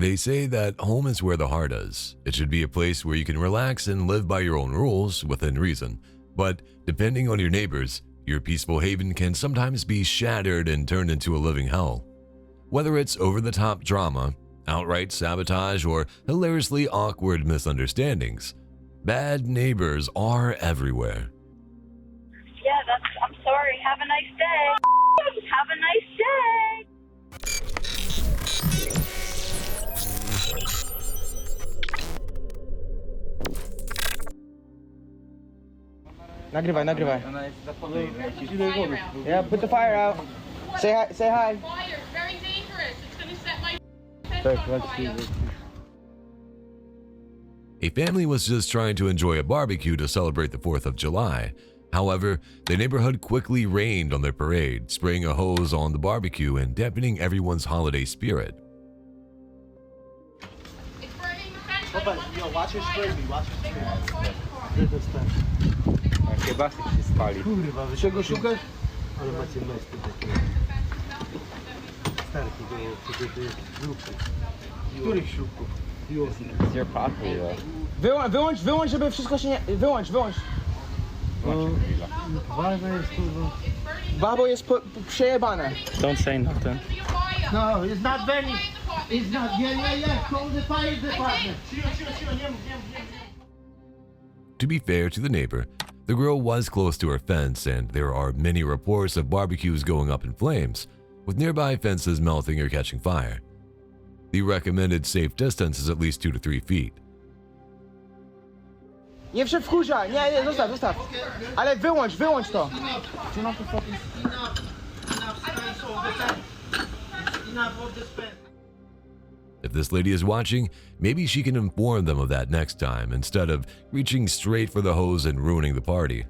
They say that home is where the heart is. It should be a place where you can relax and live by your own rules within reason. But depending on your neighbors, your peaceful haven can sometimes be shattered and turned into a living hell. Whether it's over-the-top drama, outright sabotage, or hilariously awkward misunderstandings, bad neighbors are everywhere. Yeah, I'm sorry. Have a nice day. Have a nice day. Nagrywaj. Yeah, put the fire out. Say hi. Fire, very dangerous. It's gonna set my head on fire. A family was just trying to enjoy a barbecue to celebrate the 4th of July. However, the neighborhood quickly rained on their parade, spraying a hose on the barbecue and dampening everyone's holiday spirit. It's burning the fence. I don't want Yo, this watch your fire. spray, watch your They won't fight for it. Kiełbasy się spali. Kurwa, wy czego szukasz? Ale macie mesty takie. Stare takie śrubki. Których śrubków? It's your property though. Wyłącz, żeby wszystko się nie... Wyłącz. Ważne jest kurwa. Babo jest przejebane. Don't say nothing. No, it's not very. It's not. Yeah. Call the fire department. To be fair to the neighbor, the grill was close to her fence and there are many reports of barbecues going up in flames, with nearby fences melting or catching fire. The recommended safe distance is at least 2 to 3 feet. Nie wkurzaj, nie, zostaw. Ale wyłącz to. If this lady is watching, maybe she can inform them of that next time instead of reaching straight for the hose and ruining the party.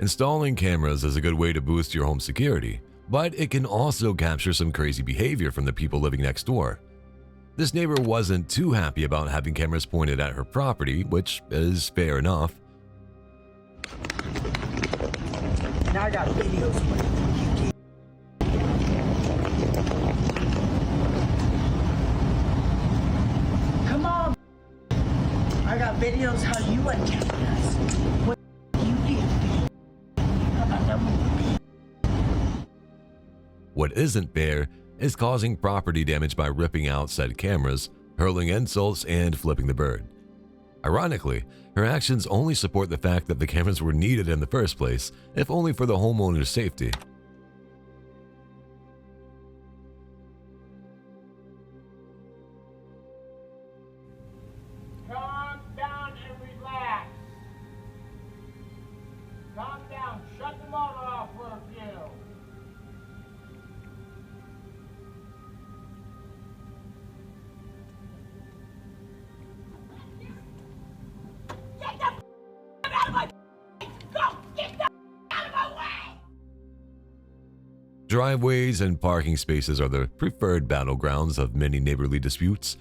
Installing cameras is a good way to boost your home security, but it can also capture some crazy behavior from the people living next door. This neighbor wasn't too happy about having cameras pointed at her property, which is fair enough. Now I got videos of you. Come on. I got videos how you attacked us. What you did. What isn't fair is causing property damage by ripping out said cameras, hurling insults, and flipping the bird. Ironically, her actions only support the fact that the cameras were needed in the first place, if only for the homeowner's safety. Calm down and relax. Calm down. Shut the motor off for a few. Get the out of my face! Go! Get the out of my way! Driveways and parking spaces are the preferred battlegrounds of many neighborly disputes.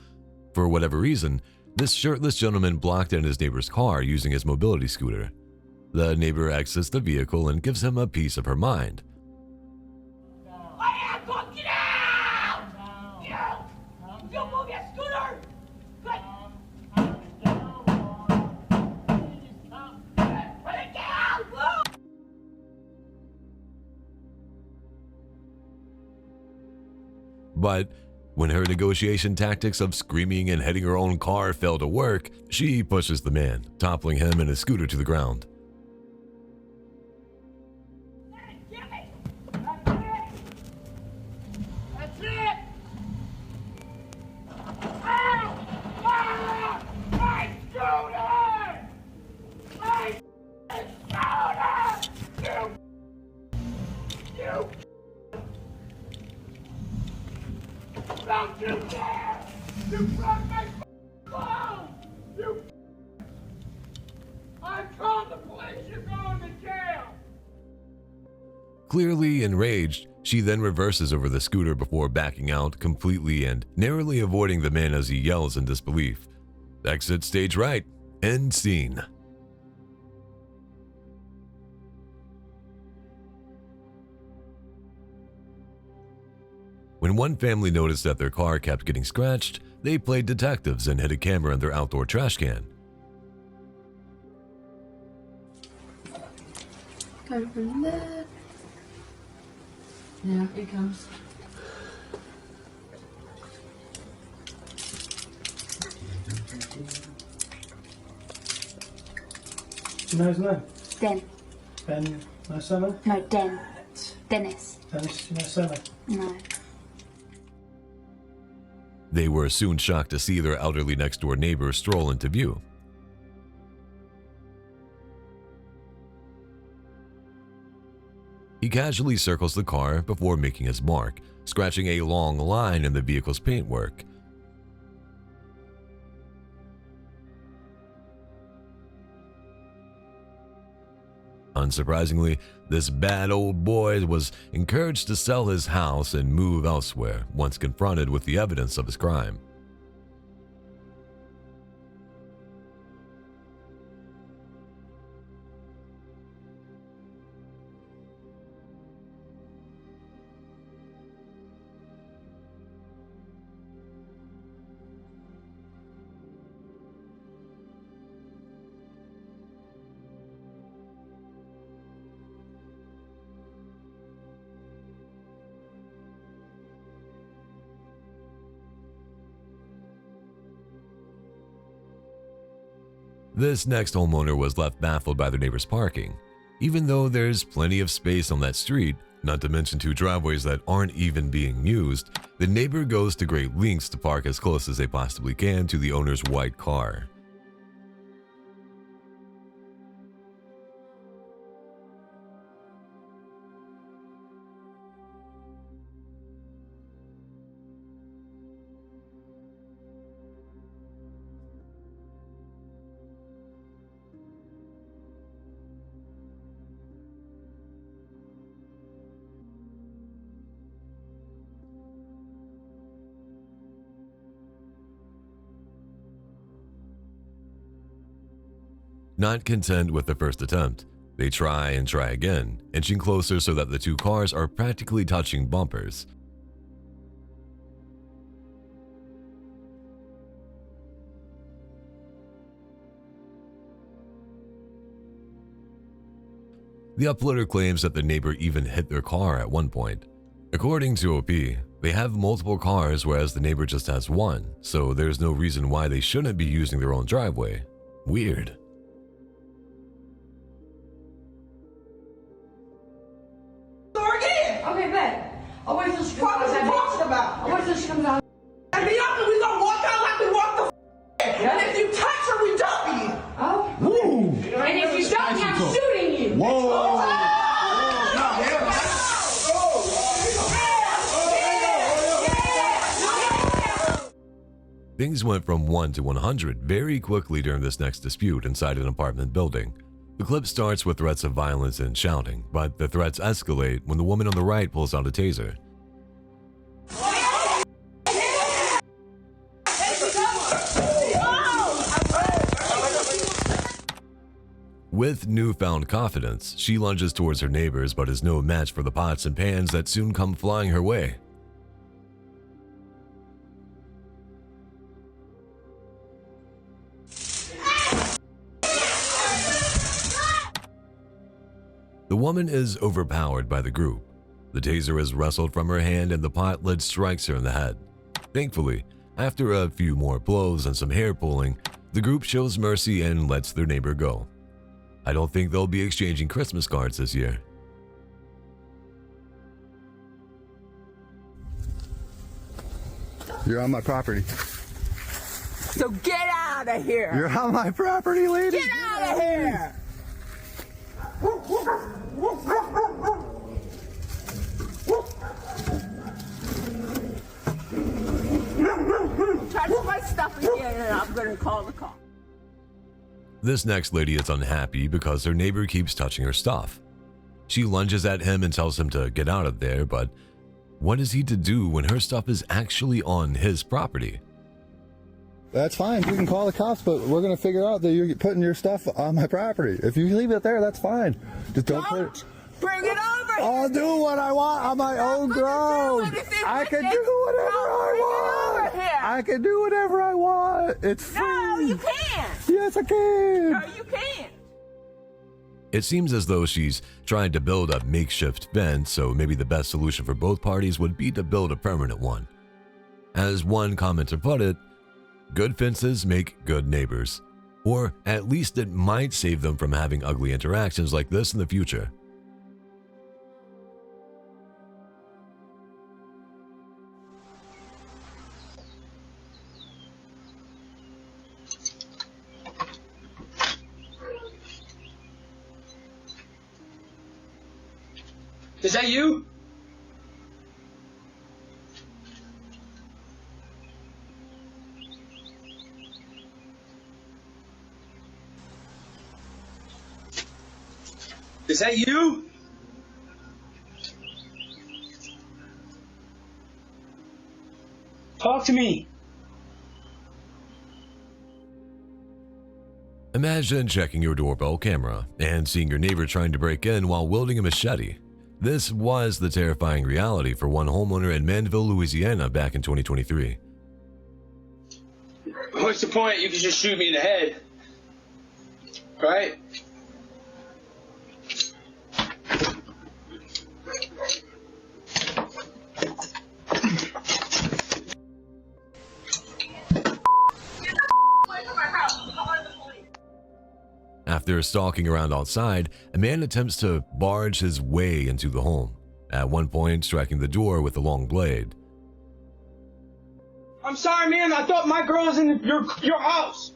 For whatever reason, this shirtless gentleman blocked in his neighbor's car using his mobility scooter. The neighbor exits the vehicle and gives him a piece of her mind. I am going to get out! You move your scooter! Good! Put it down! Move! But when her negotiation tactics of screaming and hitting her own car fail to work, she pushes the man, toppling him and his scooter to the ground. Give me! That's it. My scooter! My scooter! You! Don't you dare! You broke my phone! You! I called the police! You're going to jail! Clearly enraged, she then reverses over the scooter before backing out completely and narrowly avoiding the man as he yells in disbelief. Exit stage right. End scene. When one family noticed that their car kept getting scratched, they played detectives and hid a camera in their outdoor trash can. Come from there. Yeah, it comes. Do you know his name? Den. Ben, no surname? No, Den. Dennis. Dennis, no surname? No. They were soon shocked to see their elderly next-door neighbor stroll into view. He casually circles the car before making his mark, scratching a long line in the vehicle's paintwork. Unsurprisingly, this bad old boy was encouraged to sell his house and move elsewhere once confronted with the evidence of his crime. This next homeowner was left baffled by their neighbor's parking. Even though there's plenty of space on that street, not to mention 2 driveways that aren't even being used, the neighbor goes to great lengths to park as close as they possibly can to the owner's white car. Not content with the first attempt, they try and try again, inching closer so that the 2 cars are practically touching bumpers. The uploader claims that the neighbor even hit their car at one point. According to OP, they have multiple cars whereas the neighbor just has one, so there's no reason why they shouldn't be using their own driveway. Weird. Okay, bet. I'll wait till she comes out. What was talking about? I'll wait till she comes out. And be up and we gonna walk out like we walk the yeah. And if you touch her, we dump you. Oh. Woo. And if you dump me, I'm shooting you. Whoa. Things went from 1 to 100 very quickly during this next dispute inside an apartment building. The clip starts with threats of violence and shouting, but the threats escalate when the woman on the right pulls out a taser. With newfound confidence, she lunges towards her neighbors but is no match for the pots and pans that soon come flying her way. The woman is overpowered by the group. The taser is wrestled from her hand and the pot lid strikes her in the head. Thankfully, after a few more blows and some hair pulling, the group shows mercy and lets their neighbor go. I don't think they'll be exchanging Christmas cards this year. You're on my property. So get out of here! You're on my property, lady. Get out of here! Touch my stuff again and I'm gonna call the cops. This next lady is unhappy because her neighbor keeps touching her stuff. She lunges at him and tells him to get out of there, but what is he to do when her stuff is actually on his property? That's fine. You can call the cops, but we're going to figure out that you're putting your stuff on my property. If you leave it there, that's fine. Just don't put it. Bring it over. I'll do what I want on my own ground. I can do whatever I want. I can do whatever I want. It's free. No, you can't. Yes, I can. No, you can't. It seems as though she's trying to build a makeshift fence, so maybe the best solution for both parties would be to build a permanent one. As one commenter put it, good fences make good neighbors. Or at least it might save them from having ugly interactions like this in the future. Is that you? Is that you? Talk to me. Imagine checking your doorbell camera and seeing your neighbor trying to break in while wielding a machete. This was the terrifying reality for one homeowner in Manville, Louisiana back in 2023. What's the point? You can just shoot me in the head. Right? After stalking around outside, a man attempts to barge his way into the home, at one point striking the door with a long blade. I'm sorry, man. I thought my girl was in your house.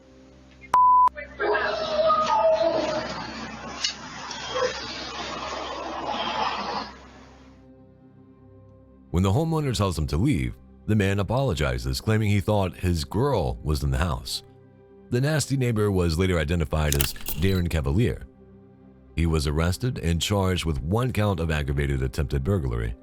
When the homeowner tells him to leave, the man apologizes, claiming he thought his girl was in the house. The nasty neighbor was later identified as Darren Cavalier. He was arrested and charged with 1 count of aggravated attempted burglary.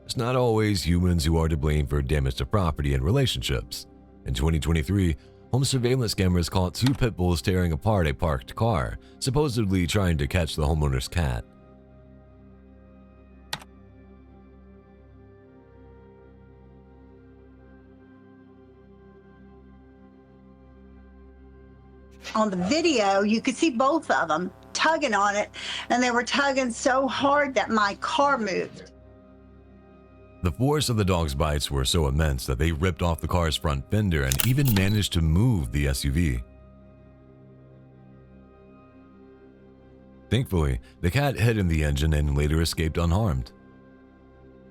It's not always humans who are to blame for damage to property and relationships. In 2023, home surveillance cameras caught 2 pit bulls tearing apart a parked car, supposedly trying to catch the homeowner's cat. On the video, you could see both of them tugging on it, and they were tugging so hard that my car moved. The force of the dog's bites were so immense that they ripped off the car's front fender and even managed to move the SUV. Thankfully, the cat hid in the engine and later escaped unharmed.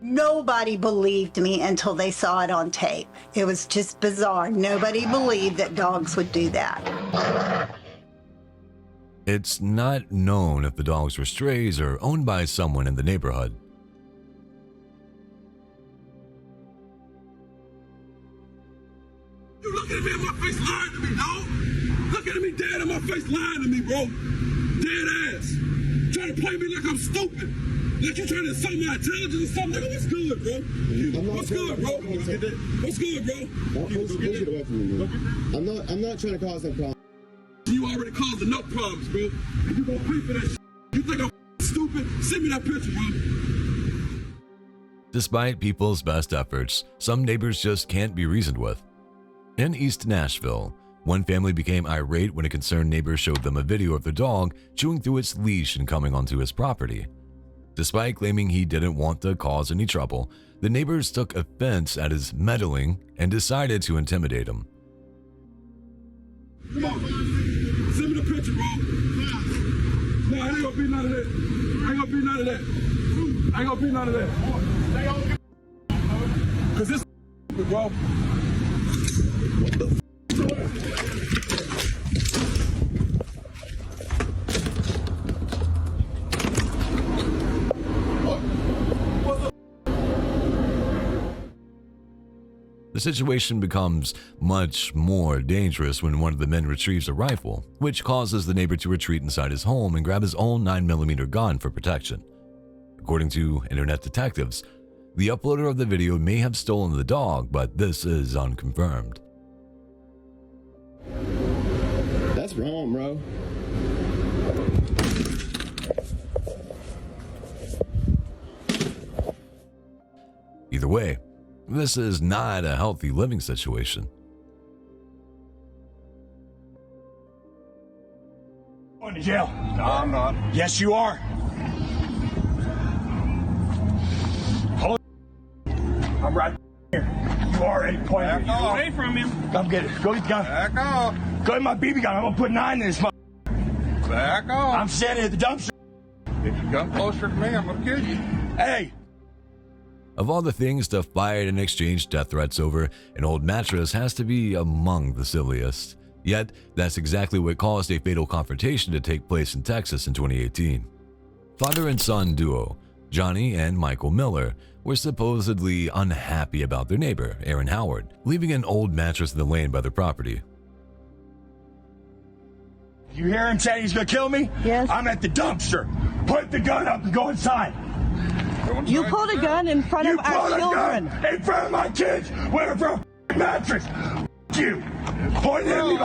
Nobody believed me until they saw it on tape. It was just bizarre. Nobody believed that dogs would do that. It's not known if the dogs were strays or owned by someone in the neighborhood. You looking at me in my face lying to me, dog? Looking at me dead in my face lying to me, bro. Dead ass. Trying to play me like I'm stupid. Like you trying to insult my intelligence or something. Nigga, what's good, bro? What's good, bro? What's good, bro? I'm not trying to cause no problem. You already caused enough problems, bro. And you gonna pay for that shit. You think I'm stupid? Send me that picture, bro. Despite people's best efforts, some neighbors just can't be reasoned with. In East Nashville, one family became irate when a concerned neighbor showed them a video of their dog chewing through its leash and coming onto his property. Despite claiming he didn't want to cause any trouble, the neighbors took offense at his meddling and decided to intimidate him. Come on, send me the picture, bro. No, ain't gonna be none of that. Ain't gonna be none of that. Ain't gonna be none of that. Cause this bro. What the situation becomes much more dangerous when one of the men retrieves a rifle, which causes the neighbor to retreat inside his home and grab his own 9mm gun for protection. According to internet detectives, the uploader of the video may have stolen the dog, but this is unconfirmed. That's wrong, bro. Either way, this is not a healthy living situation. Going to jail. No, I'm not. Yes, you are. Hold. I'm right here. You already pointed. Back off. Away from him. Come get it. Go get the gun. Back off. Go get my BB gun. I'm gonna put 9 in this. Back off. I'm standing at the dumpster. If you come closer to me, I'm gonna kill you. Hey. Of all the things to fight and exchange death threats over, an old mattress has to be among the silliest. Yet, that's exactly what caused a fatal confrontation to take place in Texas in 2018. Father and son duo, Johnny and Michael Miller, were supposedly unhappy about their neighbor, Aaron Howard, leaving an old mattress in the lane by their property. You hear him saying he's gonna kill me? Yes. I'm at the dumpster. Put the gun up and go inside. You pulled a gun in front of our children. In front of my kids. Where from a mattress? You. Point at me.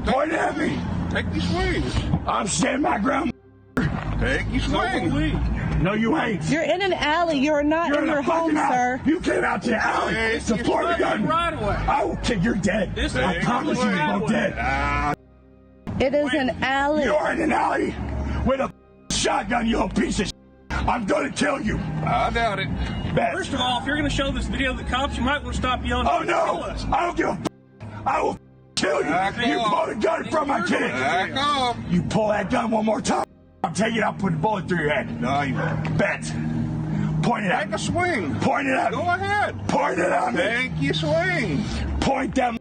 Point at me. Take your swings. I'm standing my ground. Take your swing. No, you ain't. You're in an alley. You're not in your home, sir. You came out to the alley. Support the gun. Right away. I will kill. You're dead. I promise you, you're both dead. It is an alley. You're in an alley with a shotgun, you little piece of shit. I'm gonna kill you. I doubt it. First of all, if you're gonna show this video to the cops, you might want to stop yelling. Oh no! I don't give a I will kill you. You pull the gun from my kids. Back off. You pull that gun one more time, I'll tell you I'll put a bullet through your head. No, you won't. Bet. Point it at me. Take a swing. Point it at me. Go ahead. Point it at me. Take your swing. Point them.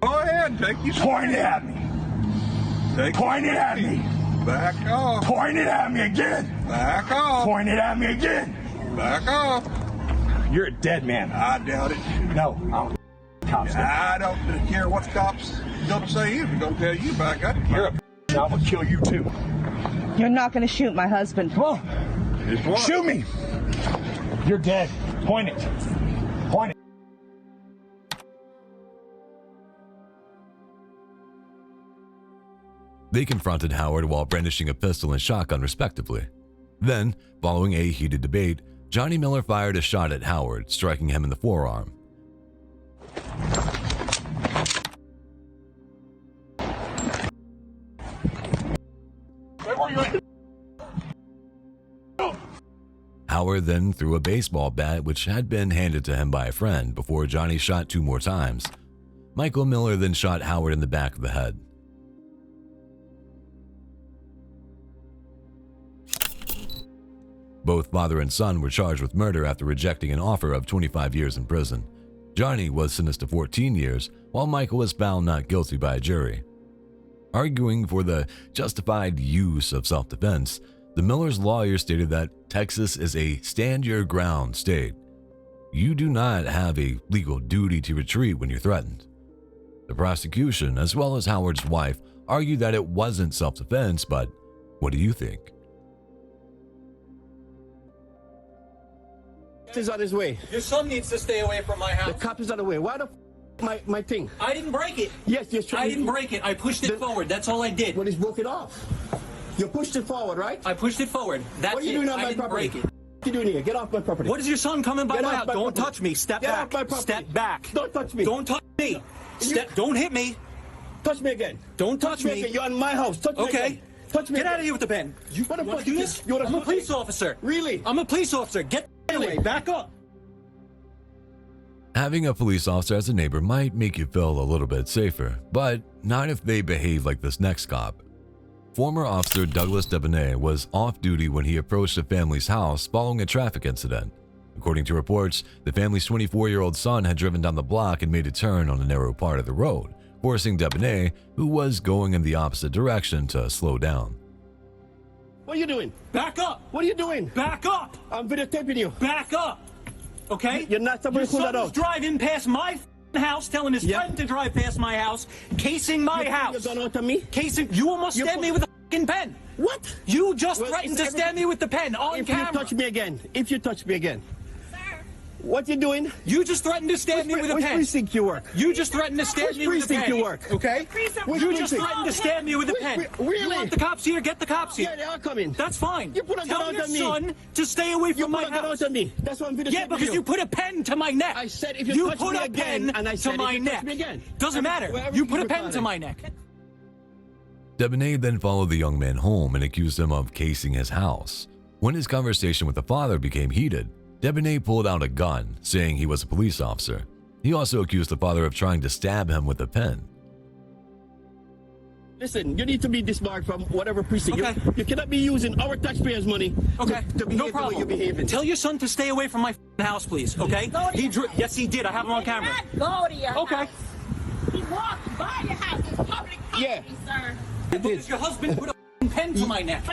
Go ahead. Take your swing. Point it at me. Point it at me. Back off. Point it at me again. Back off. Point it at me again. Back off. You're a dead man. I doubt it. No, I'll cops. I don't care what the cops gonna say. They're gonna tell you back up. You're a I'm gonna kill you too. You're not going to shoot my husband. Come on. Shoot me. You're dead. Point it. Point it. They confronted Howard while brandishing a pistol and shotgun respectively. Then, following a heated debate, Johnny Miller fired a shot at Howard, striking him in the forearm. Howard then threw a baseball bat which had been handed to him by a friend before Johnny shot 2 more times. Michael Miller then shot Howard in the back of the head. Both father and son were charged with murder after rejecting an offer of 25 years in prison. Johnny was sentenced to 14 years, while Michael was found not guilty by a jury. Arguing for the justified use of self-defense, the Millers' lawyer stated that Texas is a stand-your-ground state. You do not have a legal duty to retreat when you're threatened. The prosecution, as well as Howard's wife, argued that it wasn't self-defense, but what do you think? Is on his way. Your son needs to stay away from my house. The cop is on the way. Why the my thing? I didn't break it. Yes, yes. I didn't break it. I pushed it forward. That's all I did. Well, he's broke it off. You pushed it forward, right? I pushed it forward. That's what are you doing on I my didn't property? break it. What are you doing here? Get off my property. What is your son coming by my house? Don't touch me. Step Get back. off my property. Step back. Don't touch me. Don't touch me. Don't hit me. Touch me again. Don't touch me. Again. You're on my house. Touch me again. Touch me. Get again. out of here with the pen. You want to do this? I'm a police officer. Really? I'm a police officer. Get away. Back up. Having a police officer as a neighbor might make you feel a little bit safer, but not if they behave like this next cop. Former Officer Douglas Debonet was off duty when he approached the family's house following a traffic incident. According to reports, the family's 24-year-old son had driven down the block and made a turn on a narrow part of the road, forcing Debonet, who was going in the opposite direction, to slow down. What are you doing? Back up. What are you doing? Back up. I'm videotaping you. Back up. okay? You're not supposed to pull that Your out. son's driving past my house, telling his friend to drive past my house, casing my house. You gun out on me? Casing. You almost stabbed me with a pen. What? You just threatened to stab me with the pen on camera. If you touch me again, what you doing? You just threatened to stab me with a pen. Which precinct you work? You just threatened to stab me with a pen. Which precinct you work? Okay? Which You just precinct? threatened to stab me with a pen. Really? You want the cops here? Get the cops here. Yeah, they are coming. That's fine. You put a gun Tell out your on me. son to stay away from my You put a gun house. out on me. That's what I'm going to say. Yeah, because you put a pen to my neck. I said if you touch put me a again, pen and I to said my if you neck. touch me again. Doesn't matter. You put a pen to my neck. Debonair then followed the young man home and accused him of casing his house. When his conversation with the father became heated, Debonair pulled out a gun, saying he was a police officer. He also accused the father of trying to stab him with a pen. Listen, you need to be disbarred from whatever precinct. Okay. You cannot be using our taxpayers' money Okay, to behave no the way problem. you're behaving. Tell your son to stay away from my house, please, okay? Yes, he did. I have him on camera. Go to your Okay. house. He walked by your house. It's public property, sir. Because your husband put a pen to my neck.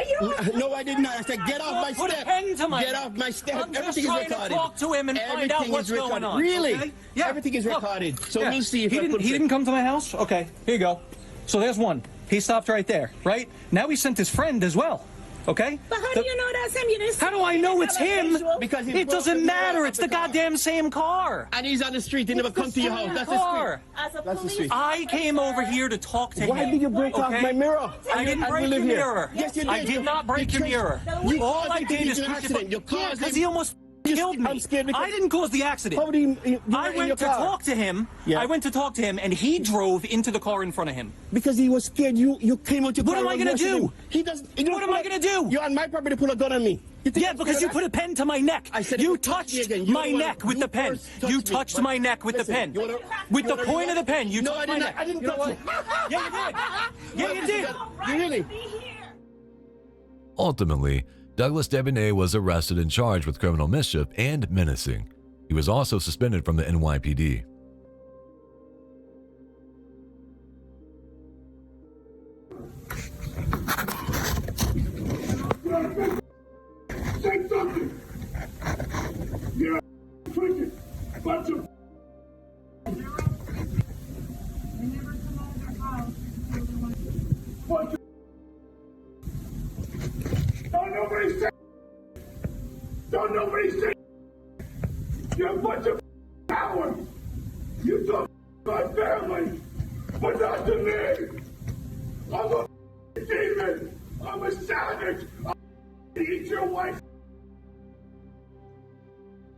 No, I did not. I said, get off my Put step. a pen to my Get neck. off my step. I'm just Everything is trying to recorded. talk to him and find out Everything what's is going recorded. on. Really? Okay? Yeah. Everything is Look. recorded. So Yeah. we'll see if he I didn't. put He it- didn't come to my house. Okay, here you go. So there's one. He stopped right there. Right now, he sent his friend as well. Okay. But how do you know that's him? You didn't How do I know it's him? Because It doesn't matter. It's the goddamn same car. And he's on the street. He never come to your house. That's the car. street. As a That's the police street. I came over here to talk to him. Why did you break off okay? my mirror? I And didn't you break your live here. mirror. Yes, you did. I did not break your mirror. You All caused I him to did get is into an push accident. it. You Yeah, caused because him- he almost killed me. I'm scared because- I didn't cause the accident. How do you I went to talk to him. Yeah. I went to talk to him, and he drove into the car in front of him. Because he was scared. You came out your What car. am I and gonna rushed do? him. He doesn't. What am I gonna do? You're on my property to pull a gun on me. Yeah, because you put a pen to my neck. I said, you if you touch me touched again, you my wanna- neck with you the pen. first touched You me. touched But my neck with the listen, pen. you wanna- With you the wanna point of the relax? pen, you No, touched I my did neck. not. I didn't You know touch what? it. Yeah, you did. Yeah, you did. You really? Ultimately, Douglas Debonair was arrested and charged with criminal mischief and menacing. He was also suspended from the NYPD. Say something! You're a freaking bunch of bunch of don't nobody say don't nobody say you're a bunch of cowards! You talk my family, but not to me! I'm a demon! I'm a savage! I'll eat your wife!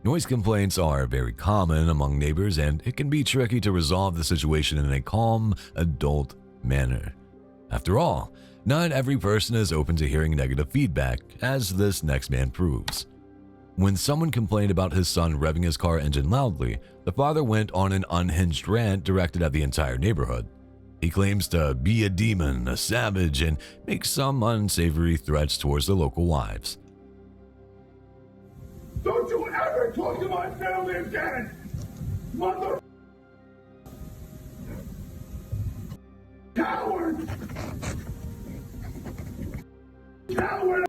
Noise complaints are very common among neighbors, and it can be tricky to resolve the situation in a calm, adult manner. After all, not every person is open to hearing negative feedback, as this next man proves. When someone complained about his son revving his car engine loudly, the father went on an unhinged rant directed at the entire neighborhood. He claims to be a demon, a savage, and makes some unsavory threats towards the local wives. Don't you ever talk to my family again! Mother... Coward! Coward!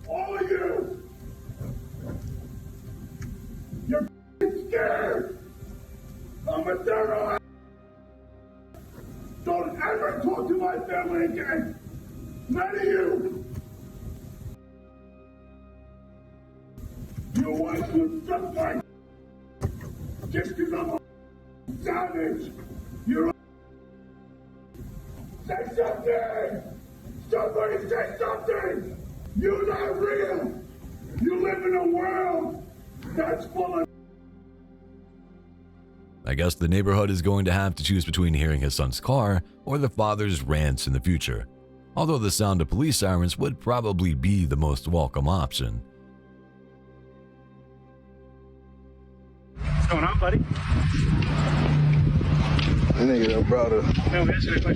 All of you! You're scared! I'm a terror! Don't ever talk to my family again! None of you! Your wife would suck my just because I'm a savage. You're a say something! Somebody say something! You're not real! You live in a world that's full of I guess the neighborhood is going to have to choose between hearing his son's car or the father's rants in the future, although the sound of police sirens would probably be the most welcome option. What's going on, buddy? Nigga done brought a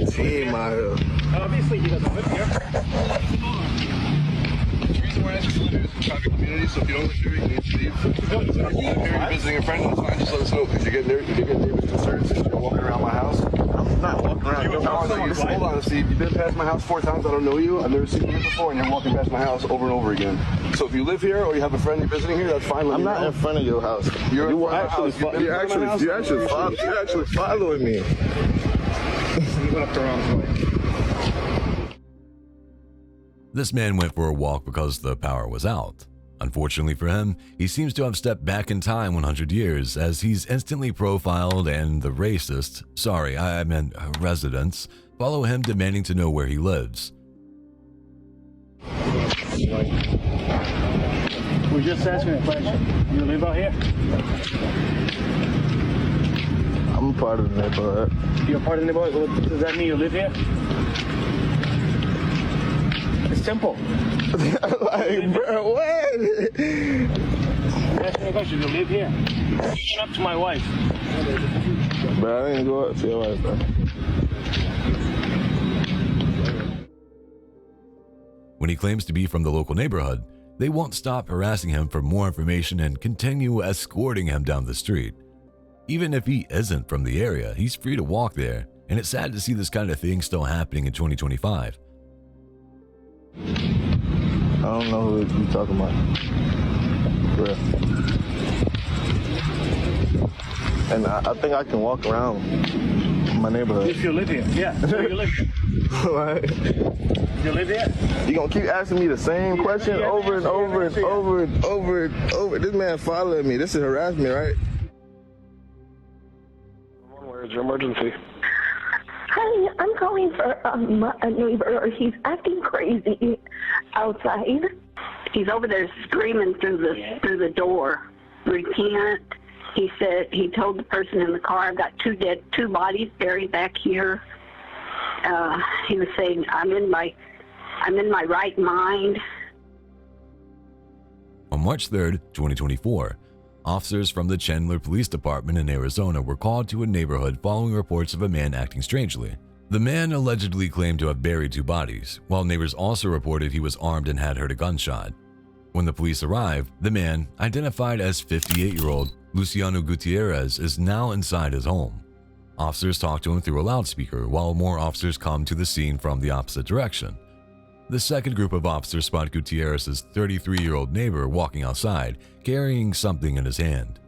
team out here. Obviously, he doesn't live here. The reason we're asking you to live here is to private community, so if you don't live here, you need to leave. If you live here, you're visiting a friend, that's fine, just let us know. If you get neighbors concerned since you're walking around my house. I'm not walking around your house. Hold on, Steve. You've been past my house 4 times. I don't know you. I've never seen you here before, and you're walking past my house over and over again. So if you live here or you have a friend you're visiting here, that's fine. I'm not in front of your house. You're actually following me. You went up the wrong way. This man went for a walk because the power was out. Unfortunately for him, he seems to have stepped back in time 100 years as he's instantly profiled and the residents, follow him demanding to know where he lives. We're just asking a question. You live out here? I'm part of the neighborhood. You're part of the neighborhood? What, does that mean you live here? It's simple. Like, bro, what? I'm asking a question. You live here? Shut up to my wife. Bro, I didn't go up to your wife, bro. When he claims to be from the local neighborhood, they won't stop harassing him for more information and continue escorting him down the street. Even if he isn't from the area, he's free to walk there, and it's sad to see this kind of thing still happening in 2025. I don't know who you're talking about. Bro. And I think I can walk around my neighborhood. If you live here, yeah. So you live here. Right. You live here? You gonna keep asking me the same question over and over and over and over and over. This man following me. This is harassment, right? Where's your emergency? Hi, I'm calling for a neighbor. He's acting crazy outside. He's over there screaming through the door. Repent. He said he told the person in the car, "I've got two bodies buried back here." He was saying, "I'm in my right mind." On March 3rd, 2024, officers from the Chandler Police Department in Arizona were called to a neighborhood following reports of a man acting strangely. The man allegedly claimed to have buried 2 bodies, while neighbors also reported he was armed and had heard a gunshot. When the police arrived, the man, identified as 58-year-old Luciano Gutierrez, is now inside his home. Officers talk to him through a loudspeaker while more officers come to the scene from the opposite direction. The second group of officers spot Gutierrez's 33-year-old neighbor walking outside, carrying something in his hand.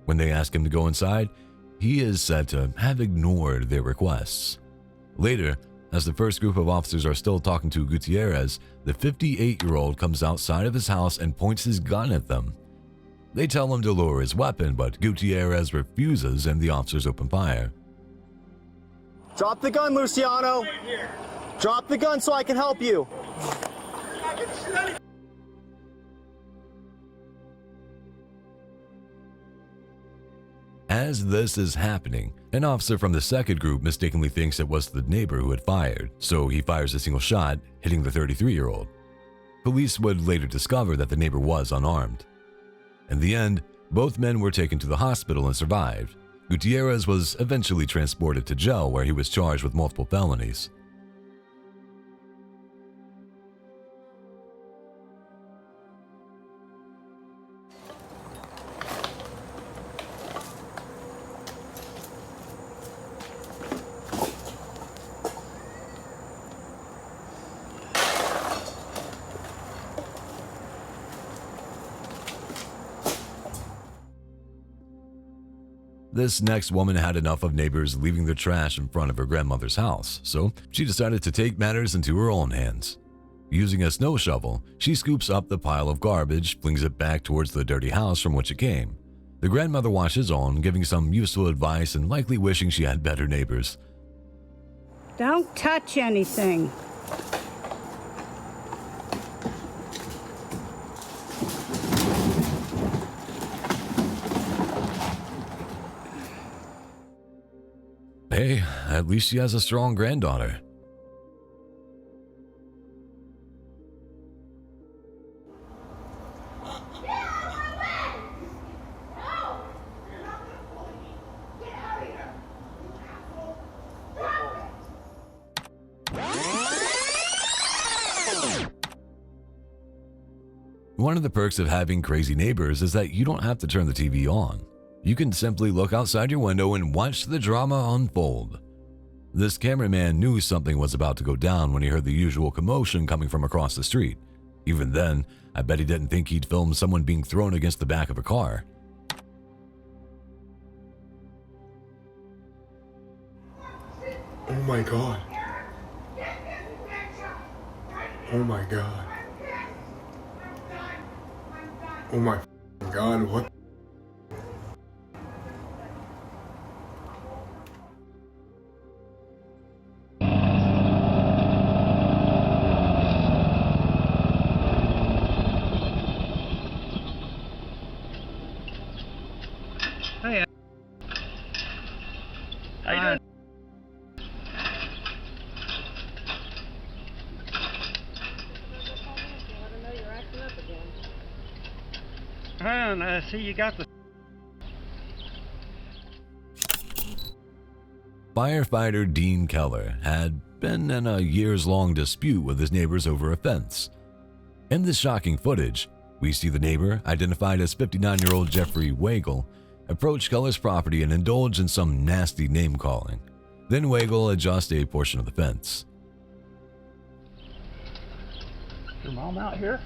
When they ask him to go inside, he is said to have ignored their requests. Later, as the first group of officers are still talking to Gutierrez, the 58-year-old comes outside of his house and points his gun at them. They tell him to lower his weapon, but Gutierrez refuses and the officers open fire. Drop the gun, Luciano! Drop the gun so I can help you! As this is happening, an officer from the second group mistakenly thinks it was the neighbor who had fired, so he fires a single shot, hitting the 33-year-old. Police would later discover that the neighbor was unarmed. In the end, both men were taken to the hospital and survived. Gutierrez was eventually transported to jail where he was charged with multiple felonies. This next woman had enough of neighbors leaving their trash in front of her grandmother's house, so she decided to take matters into her own hands. Using a snow shovel, she scoops up the pile of garbage, flings it back towards the dirty house from which it came. The grandmother watches on, giving some useful advice and likely wishing she had better neighbors. Don't touch anything. Hey, at least she has a strong granddaughter. One of the perks of having crazy neighbors is that you don't have to turn the TV on. You can simply look outside your window and watch the drama unfold. This cameraman knew something was about to go down when he heard the usual commotion coming from across the street. Even then, I bet he didn't think he'd film someone being thrown against the back of a car. Oh my God. Oh my God. Oh my God, what? Hey. How you doing? And I see you got the... Firefighter Dean Keller had been in a years-long dispute with his neighbors over a fence. In this shocking footage, we see the neighbor, identified as 59-year-old Jeffrey Wagle, approach Keller's property and indulge in some nasty name-calling. Then Wagle adjusts a portion of the fence. Your mom out here?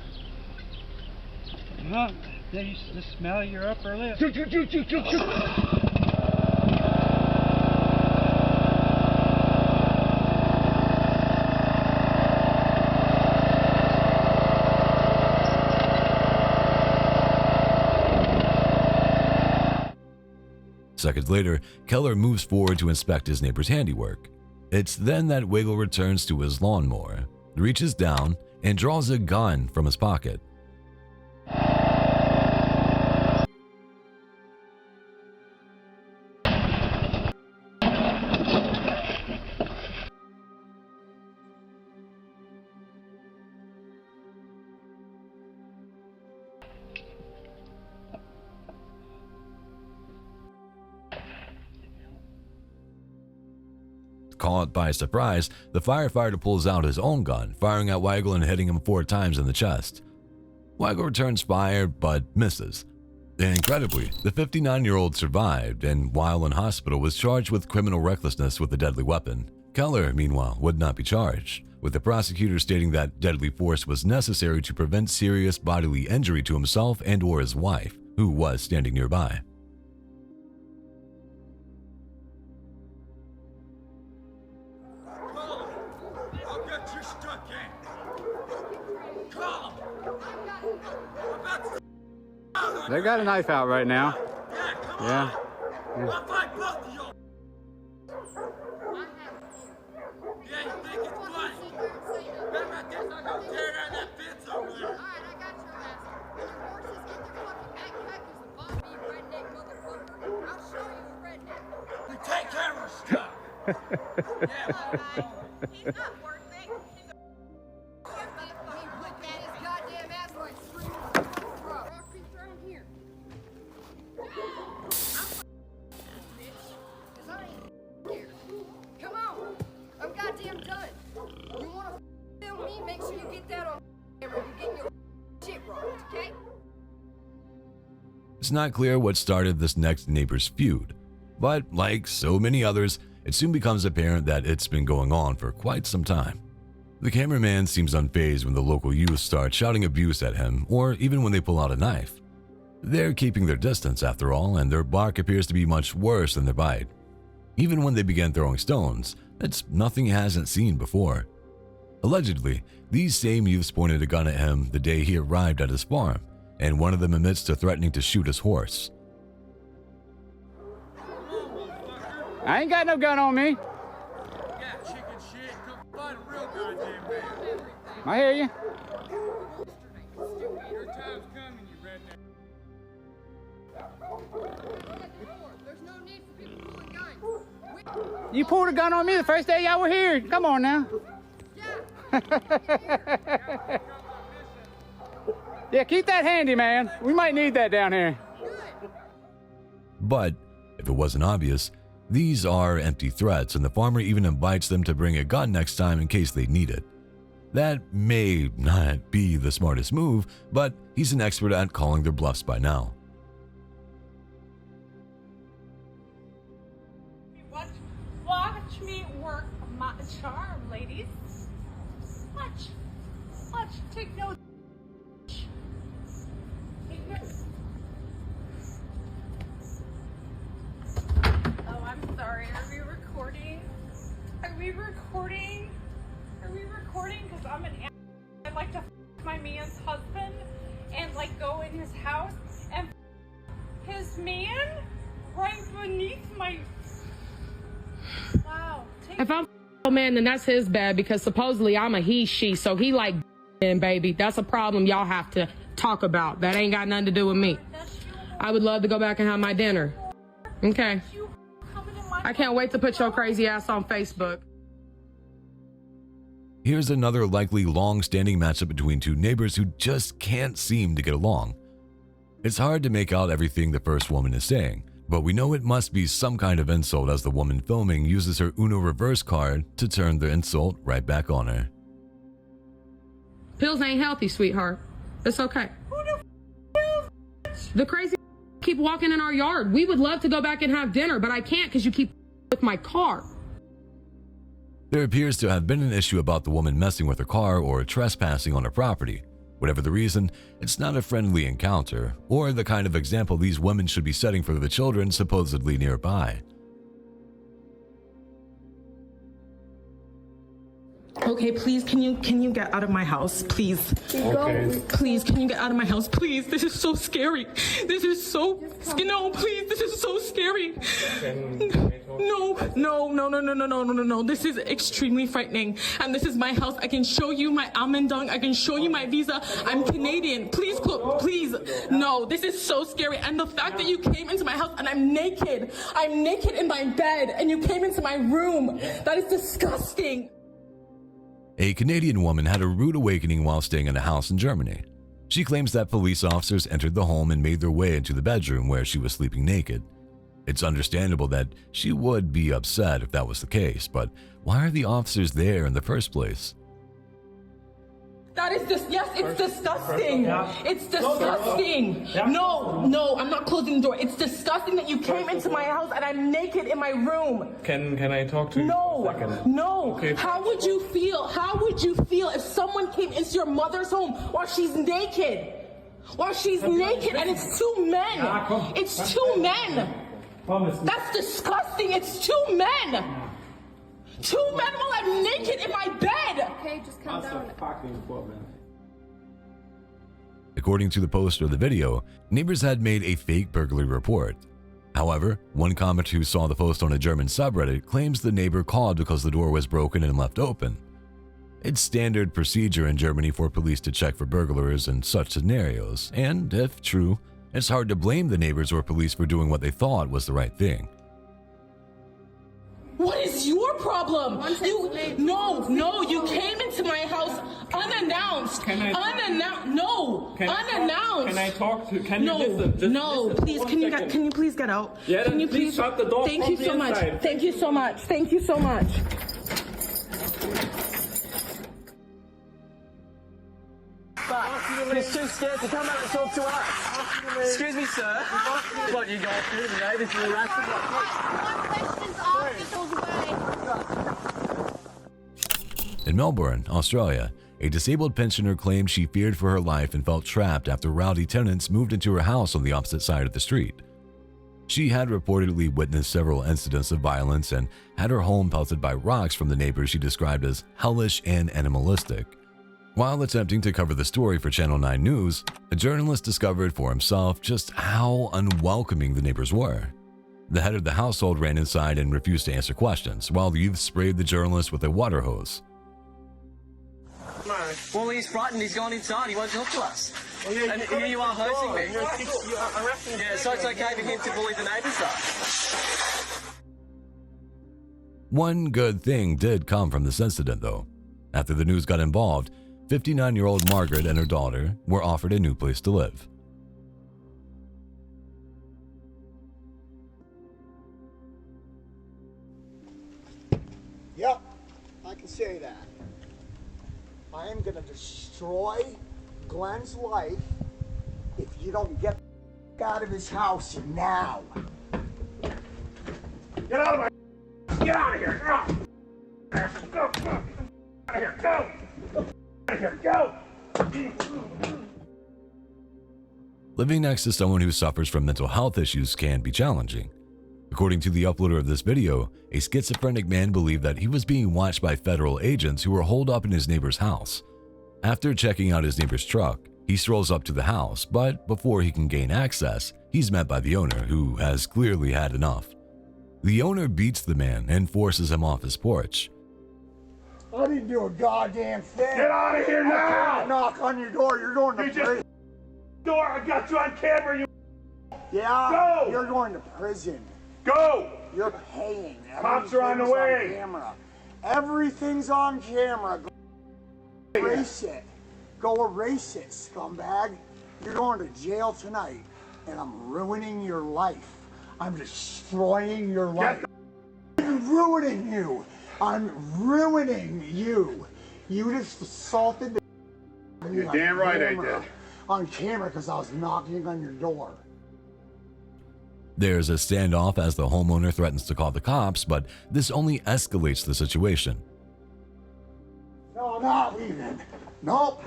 No, did you just smell your upper lip? Seconds later, Keller moves forward to inspect his neighbor's handiwork. It's then that Wagle returns to his lawnmower, reaches down, and draws a gun from his pocket. Caught by surprise, the firefighter pulls out his own gun, firing at Wagle and hitting him 4 times in the chest. Wagle returns fire but misses. Incredibly, the 59-year-old survived and while in hospital was charged with criminal recklessness with a deadly weapon. Keller, meanwhile, would not be charged, with the prosecutor stating that deadly force was necessary to prevent serious bodily injury to himself and/or his wife, who was standing nearby. They got a knife out right now. Yeah. I'll fight both of you. Yeah, you think it's funny? Remember this? I'm gonna tear down that fence over there. Alright, I got your ass. When your horses get their fucking backpackers and Bobby, you redneck motherfucker, I'll show you a redneck. You take camera stuff. Yeah, alright. He's not worth it. He's a... He put that his goddamn ass like screaming in the truck. Rock be thrown here. Come on, I'm goddamn done. You wanna film me? Make sure you get that on camera. You're getting your shit rocked, okay? It's not clear what started this next neighbor's feud, but like so many others, it soon becomes apparent that it's been going on for quite some time. The cameraman seems unfazed when the local youth start shouting abuse at him, or even when they pull out a knife. They're keeping their distance after all, and their bark appears to be much worse than their bite. Even when they begin throwing stones, it's nothing he hasn't seen before. Allegedly, these same youths pointed a gun at him the day he arrived at his farm, and one of them admits to threatening to shoot his horse. I ain't got no gun on me. I hear you. You pulled a gun on me the first day y'all were here. Come on now. Yeah, keep that handy, man. We might need that down here. But, if it wasn't obvious, these are empty threats, and the farmer even invites them to bring a gun next time in case they need it. That may not be the smartest move, but he's an expert at calling their bluffs by now. Watch me work my charm, ladies. Watch. Take notes. Take notes. Oh, I'm sorry. Are we recording? Because I'm an I like to my man's husband and like go in his house and his man right beneath my. Wow. If I'm a man, then that's his bad because supposedly I'm a he, she. So he like, baby. That's a problem y'all have to talk about. That ain't got nothing to do with me. I would love to go back and have my dinner. Okay. I can't wait to put your crazy ass on Facebook. Here's another likely long-standing matchup between two neighbors who just can't seem to get along. It's hard to make out everything the first woman is saying, but we know it must be some kind of insult as the woman filming uses her Uno reverse card to turn the insult right back on her. Pills ain't healthy, sweetheart. It's okay. The crazy keep walking in our yard. We would love to go back and have dinner, but I can't because you keep with my car. There appears to have been an issue about the woman messing with her car or trespassing on her property. Whatever the reason, it's not a friendly encounter, or the kind of example these women should be setting for the children supposedly nearby. Okay, please, can you get out of my house, please? Okay. Please, can you get out of my house, please? This is so scary. This is so, no, please, this is so scary. No. This is extremely frightening. And this is my house. I can show you my Amendong. I can show you my visa. I'm Canadian. Please, please. No, this is so scary. And the fact that you came into my house and I'm naked in my bed, and you came into my room, that is disgusting. A Canadian woman had a rude awakening while staying in a house in Germany. She claims that police officers entered the home and made their way into the bedroom where she was sleeping naked. It's understandable that she would be upset if that was the case, but why are the officers there in the first place? That is yes, it's disgusting. It's disgusting. No, I'm not closing the door. It's disgusting that you came into my house and I'm naked in my room. Can I talk to you? No. Okay. How would you feel if someone came into your mother's home while she's naked? And it's two men. It's two men. That's disgusting. It's two men. Two men while I'm naked in my bed. Okay, just calm down. According to the poster of the video, neighbors had made a fake burglary report. However, one commenter who saw the post on a German subreddit claims the neighbor called because the door was broken and left open. It's standard procedure in Germany for police to check for burglars in such scenarios, and if true, it's hard to blame the neighbors or police for doing what they thought was the right thing. What is your problem? You came into my house unannounced. Unannounced. Listen? Please, can you please get out? Yeah, can you please shut the door. Thank you so much. Thank you so much. Thank you so much. He's too scared to come out and talk to us. Excuse me, sir. What you going through today? This is In Melbourne, Australia, a disabled pensioner claimed she feared for her life and felt trapped after rowdy tenants moved into her house on the opposite side of the street. She had reportedly witnessed several incidents of violence and had her home pelted by rocks from the neighbors she described as hellish and animalistic. While attempting to cover the story for Channel 9 News, a journalist discovered for himself just how unwelcoming the neighbors were. The head of the household ran inside and refused to answer questions, while the youth sprayed the journalist with a water hose. Well, he's frightened. He's gone inside. He won't talk to us. And here you are hosting me. Yeah, so it's okay for him to bully the neighbours up. One good thing did come from this incident, though. After the news got involved, 59-year-old Margaret and her daughter were offered a new place to live. Yep, I can say that. I am gonna destroy Glenn's life if you don't get out of his house now. Get out of my... Get out of here! Go! Go! Go! Out of here! Go! Out of here! Go! Living next to someone who suffers from mental health issues can be challenging. According to the uploader of this video, a schizophrenic man believed that he was being watched by federal agents who were holed up in his neighbor's house. After checking out his neighbor's truck, he strolls up to the house, but before he can gain access, he's met by the owner, who has clearly had enough. The owner beats the man and forces him off his porch. I didn't do a goddamn thing. Get out of here now! I can't knock on your door. You're going to prison. Door! I got you on camera, you... Yeah, Go! You're going to prison. Go! You're paying. Cops are on the way. On camera. Everything's on camera. Go erase it. Go erase it, scumbag. You're going to jail tonight, and I'm ruining your life. I'm destroying your life. I'm ruining you. I'm ruining you. You just assaulted the... You're damn right I did. On camera because I was knocking on your door. There's a standoff as the homeowner threatens to call the cops, but this only escalates the situation. No, I'm not leaving. Nope.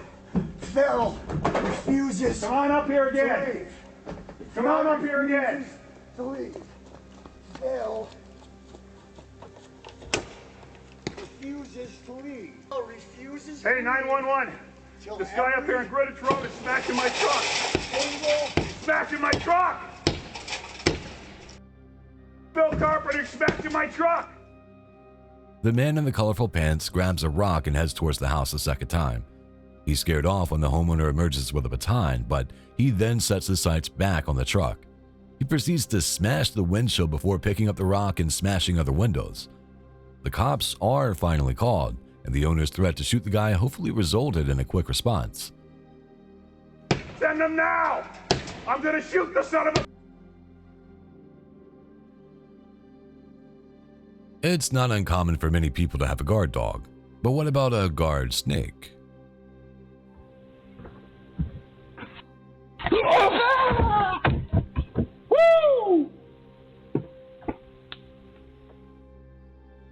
Phil refuses. Come on up here again. To leave. Come on up here again. To leave. Phil refuses to leave. Phil refuses to Hey, 911. leave. This guy up here in Greenwich Road is smashing my truck. Smashing my truck. Bill Carpenter smashing my truck. The man in the colorful pants grabs a rock and heads towards the house a second time. He's scared off when the homeowner emerges with a baton, but he then sets his sights back on the truck. He proceeds to smash the windshield before picking up the rock and smashing other windows. The cops are finally called, and the owner's threat to shoot the guy hopefully resulted in a quick response. Send them now. I'm gonna shoot the son of a... It's not uncommon for many people to have a guard dog, but what about a guard snake?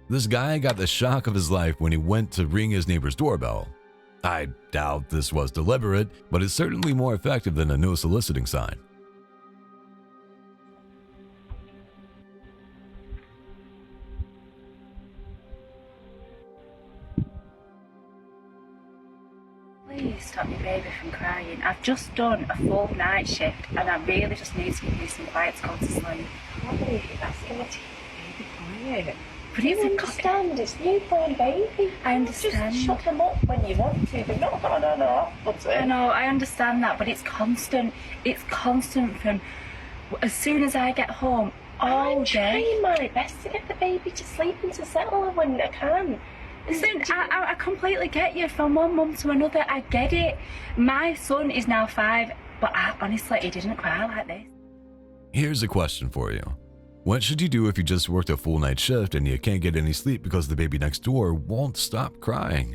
This guy got the shock of his life when he went to ring his neighbor's doorbell. I doubt this was deliberate, but it's certainly more effective than a no soliciting sign. Please stop your baby from crying. I've just done a full night shift and I really just need to give me some quiet to go to sleep. Probably that's going to take the baby quiet. But you understand, it's newborn baby. I understand. Just shut them up when you want to. They're not on and off. I know, I understand that, but it's constant. It's constant from as soon as I get home all day. I'm trying my best to get the baby to sleep and to settle her when I can. Listen, I completely get you. From one mum to another, I get it. My son is now 5, but honestly, he didn't cry like this. Here's a question for you. What should you do if you just worked a full night shift and you can't get any sleep because the baby next door won't stop crying?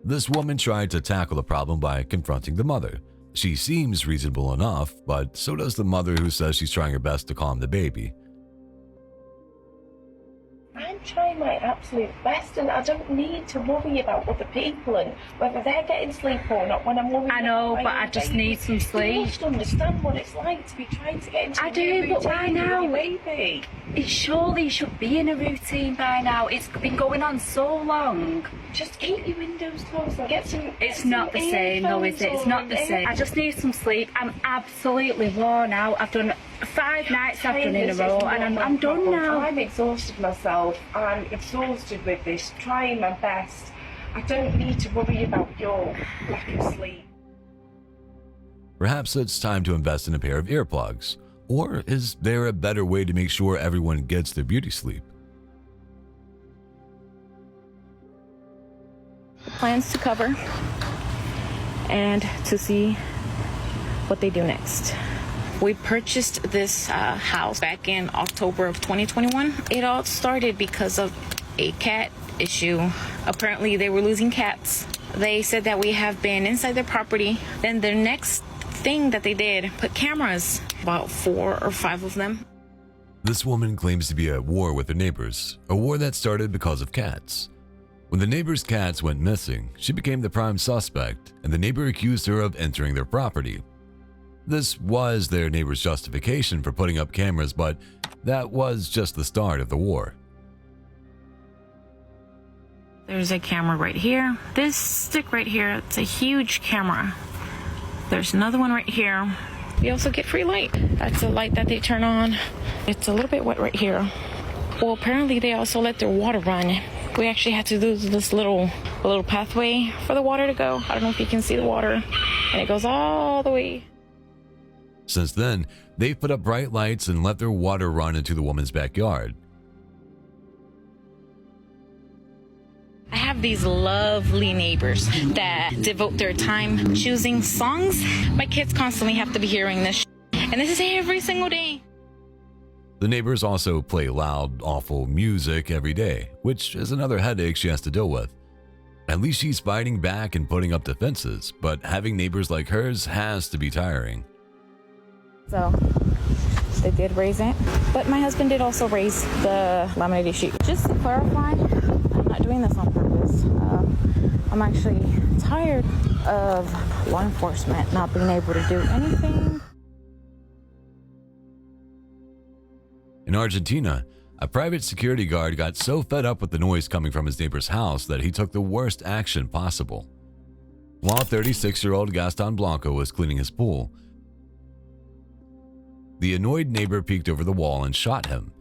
This woman tried to tackle the problem by confronting the mother. She seems reasonable enough, but so does the mother, who says she's trying her best to calm the baby. I'm trying my absolute best and I don't need to worry about other people and whether they're getting sleep or not when I'm worried. I know, about but I just need some sleep. You must understand what it's like to be trying to get into I a do, but why now? Baby. It surely should be in a routine by now. It's been going on so long. Just keep your windows closed and get some... It's not the same though, is it? It's not the same. I just need some sleep. I'm absolutely worn out. I've done 5 nights I've done in a row and I'm done now. I'm exhausted myself. I'm exhausted with this, trying my best. I don't need to worry about your lack of sleep. Perhaps it's time to invest in a pair of earplugs. Or is there a better way to make sure everyone gets their beauty sleep? Plans to cover and to see what they do next. We purchased this house back in October of 2021. It all started because of a cat issue. Apparently they were losing cats. They said that we have been inside their property. Then the next thing that they did, put cameras, about 4 or 5 of them. This woman claims to be at war with her neighbors, a war that started because of cats. When the neighbor's cats went missing, she became the prime suspect, and the neighbor accused her of entering their property. This was their neighbor's justification for putting up cameras, but that was just the start of the war. There's a camera right here. This stick right here, it's a huge camera. There's another one right here. We also get free light. That's a light that they turn on. It's a little bit wet right here. Well, apparently they also let their water run. We actually had to do this little pathway for the water to go. I don't know if you can see the water. And it goes all the way. Since then, they've put up bright lights and let their water run into the woman's backyard. I have these lovely neighbors that devote their time choosing songs. My kids constantly have to be hearing this and this is every single day. The neighbors also play loud, awful music every day, which is another headache she has to deal with. At least she's fighting back and putting up defenses, but having neighbors like hers has to be tiring. So they did raise it, but my husband did also raise the laminated sheet. Just to clarify, I'm not doing this on purpose. I'm actually tired of law enforcement not being able to do anything. In Argentina, a private security guard got so fed up with the noise coming from his neighbor's house that he took the worst action possible. While 36-year-old Gaston Blanco was cleaning his pool, the annoyed neighbor peeked over the wall and shot him.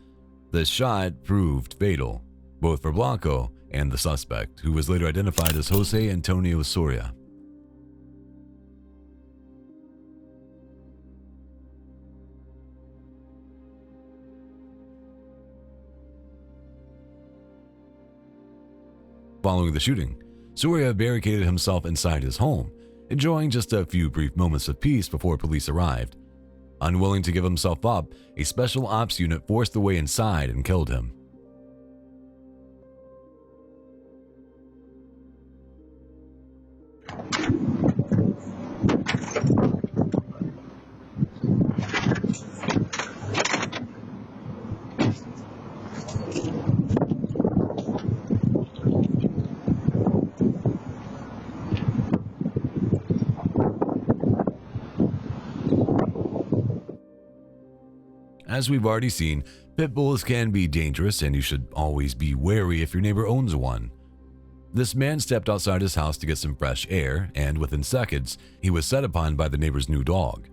The shot proved fatal, both for Blanco and the suspect, who was later identified as Jose Antonio Soria. Following the shooting, Soria barricaded himself inside his home, enjoying just a few brief moments of peace before police arrived. Unwilling to give himself up, a special ops unit forced the way inside and killed him. As we've already seen, pit bulls can be dangerous and you should always be wary if your neighbor owns one. This man stepped outside his house to get some fresh air, and within seconds, he was set upon by the neighbor's new dog.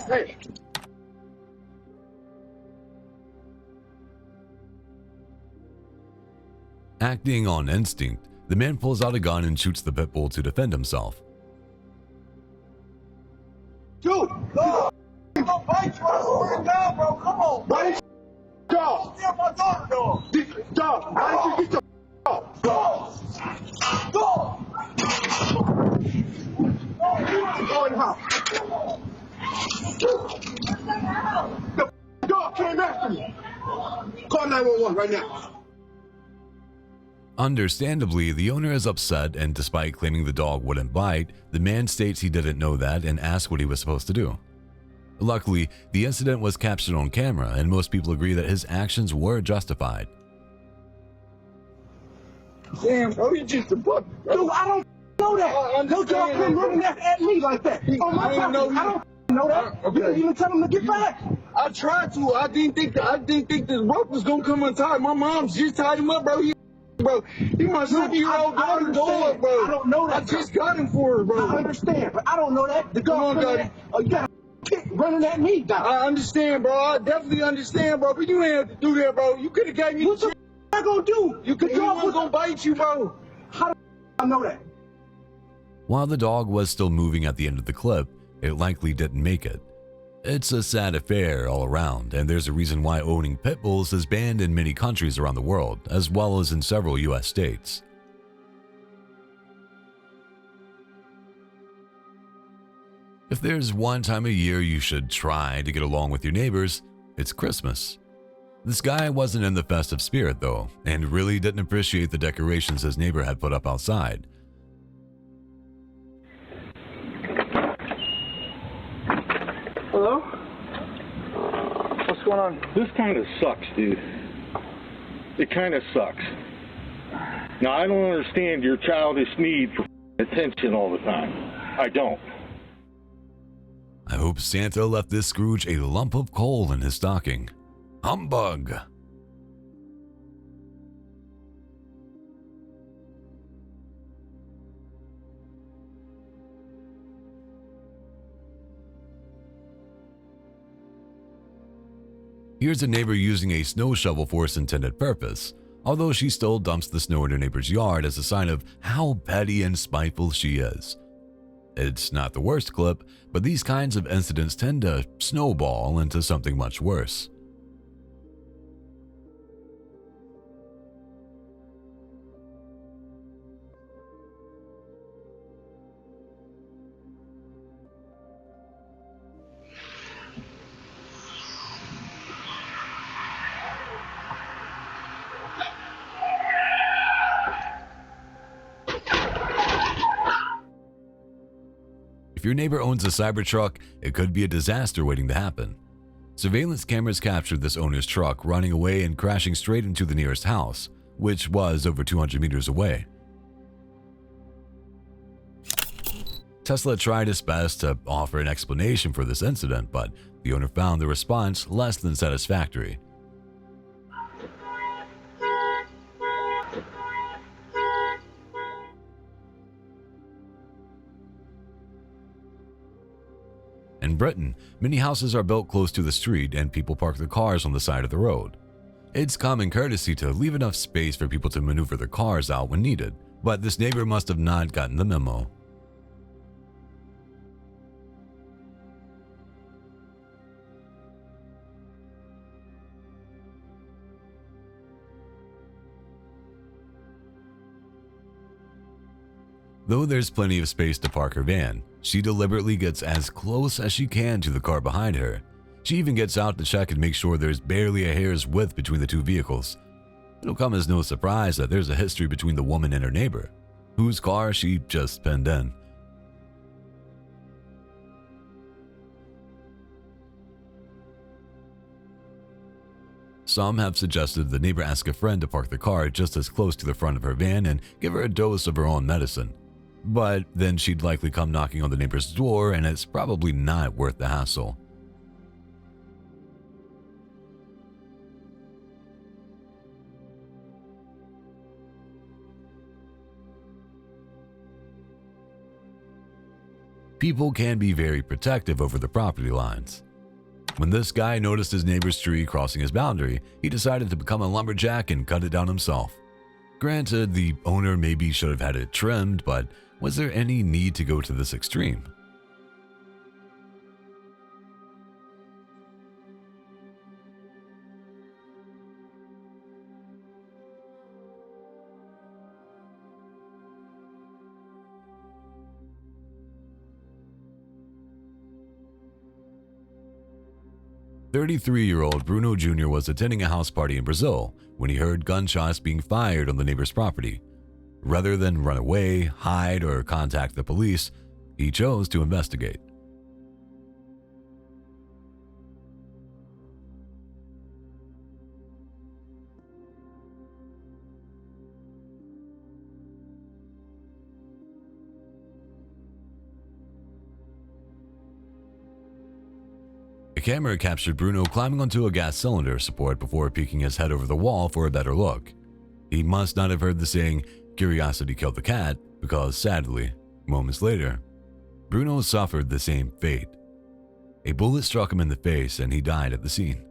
Hey. Acting on instinct, the man pulls out a gun and shoots the pit bull to defend himself. Dude! No! Don't bite you! I swear to God, bro! Come on! Why did you dog? Steal my daughter, dog! Dog! Why did you get your dog? Dog! Dog! Go in the house! The dog came after me! Call 911 right now! Understandably, the owner is upset, and despite claiming the dog wouldn't bite, the man states he didn't know that and asks what he was supposed to do. Luckily, the incident was captured on camera, and most people agree that his actions were justified. Damn, bro, you just a buck. Dude, I don't know that. No dog come running at me like that. On my property. I don't know that. You didn't even tell him to get back. I tried to. I didn't think this rope was gonna come untied. My mom's just tied him up, bro. Bro, he my 7-year-old daughter, dog, bro. I don't know that. I just got him for her, bro. I understand, but I don't know that. The dog you got a kid running at me, dog. I understand, bro. I definitely understand, bro. But you didn't have to do that, bro. You could have gave me. What the I gonna do? You could. He wasn't gonna bite you, bro. How the I know that? While the dog was still moving at the end of the clip, it likely didn't make it. It's a sad affair all around, and there's a reason why owning pit bulls is banned in many countries around the world, as well as in several US states. If there's one time a year you should try to get along with your neighbors, it's Christmas. This guy wasn't in the festive spirit though, and really didn't appreciate the decorations his neighbor had put up outside. Hello? What's going on? This kind of sucks, dude. It kind of sucks. Now, I don't understand your childish need for attention all the time. I don't. I hope Santa left this Scrooge a lump of coal in his stocking. Humbug! Here's a neighbor using a snow shovel for its intended purpose, although she still dumps the snow in her neighbor's yard as a sign of how petty and spiteful she is. It's not the worst clip, but these kinds of incidents tend to snowball into something much worse. If your neighbor owns a Cybertruck, it could be a disaster waiting to happen. Surveillance cameras captured this owner's truck running away and crashing straight into the nearest house, which was over 200 meters away. Tesla tried its best to offer an explanation for this incident, but the owner found the response less than satisfactory. In Britain, many houses are built close to the street and people park their cars on the side of the road. It's common courtesy to leave enough space for people to maneuver their cars out when needed, but this neighbor must have not gotten the memo. Though there's plenty of space to park her van, she deliberately gets as close as she can to the car behind her. She even gets out to check and make sure there's barely a hair's width between the two vehicles. It'll come as no surprise that there's a history between the woman and her neighbor, whose car she just pinned in. Some have suggested the neighbor ask a friend to park the car just as close to the front of her van and give her a dose of her own medicine. But then she'd likely come knocking on the neighbor's door, and it's probably not worth the hassle. People can be very protective over the property lines. When this guy noticed his neighbor's tree crossing his boundary, he decided to become a lumberjack and cut it down himself. Granted, the owner maybe should have had it trimmed, but was there any need to go to this extreme? "33-year-old Bruno Jr. was attending a house party in Brazil when he heard gunshots being fired on the neighbor's property. Rather than run away, hide, or contact the police, he chose to investigate. A camera captured Bruno climbing onto a gas cylinder support before peeking his head over the wall for a better look. He must not have heard the saying, "Curiosity killed the cat," because sadly, moments later, Bruno suffered the same fate. A bullet struck him in the face and he died at the scene.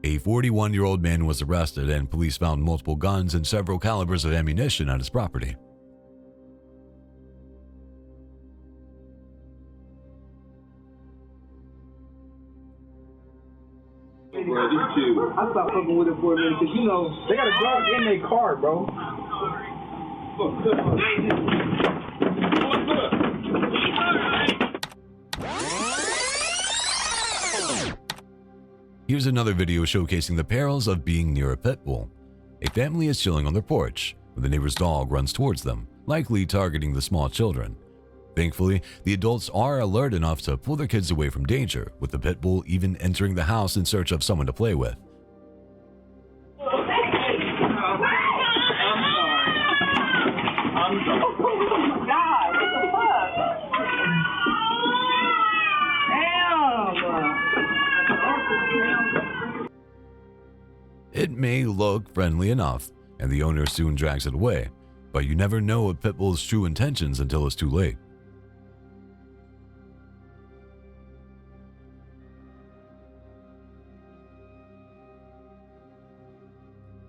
A a 41-year-old man was arrested and police found multiple guns and several calibers of ammunition at his property. Bro, this shit, I stopped fucking with it for a minute because, you know, they got a dog in their car, bro. Here's another video showcasing the perils of being near a pit bull. A family is chilling on their porch when the neighbor's dog runs towards them, likely targeting the small children. Thankfully, the adults are alert enough to pull their kids away from danger, with the pit bull even entering the house in search of someone to play with. It may look friendly enough, and the owner soon drags it away, but you never know a pit bull's true intentions until it's too late.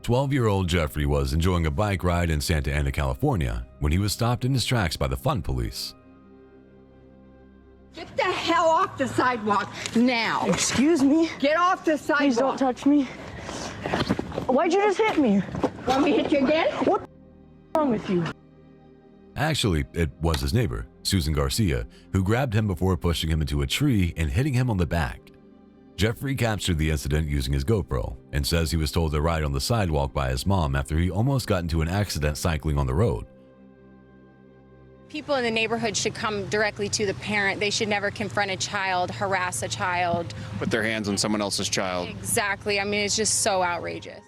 "12-year-old Jeffrey was enjoying a bike ride in Santa Ana, California, when he was stopped in his tracks by the fun police. Get the hell off the sidewalk now. Excuse me? Get off the sidewalk. Please don't touch me. Why'd you just hit me? Want me to hit you again? What's wrong with you? Actually, it was his neighbor, Susan Garcia, who grabbed him before pushing him into a tree and hitting him on the back. Jeffrey captured the incident using his GoPro and says he was told to ride on the sidewalk by his mom after he almost got into an accident cycling on the road. People in the neighborhood should come directly to the parent. They should never confront a child, harass a child. Put their hands on someone else's child. Exactly. I mean, it's just so outrageous.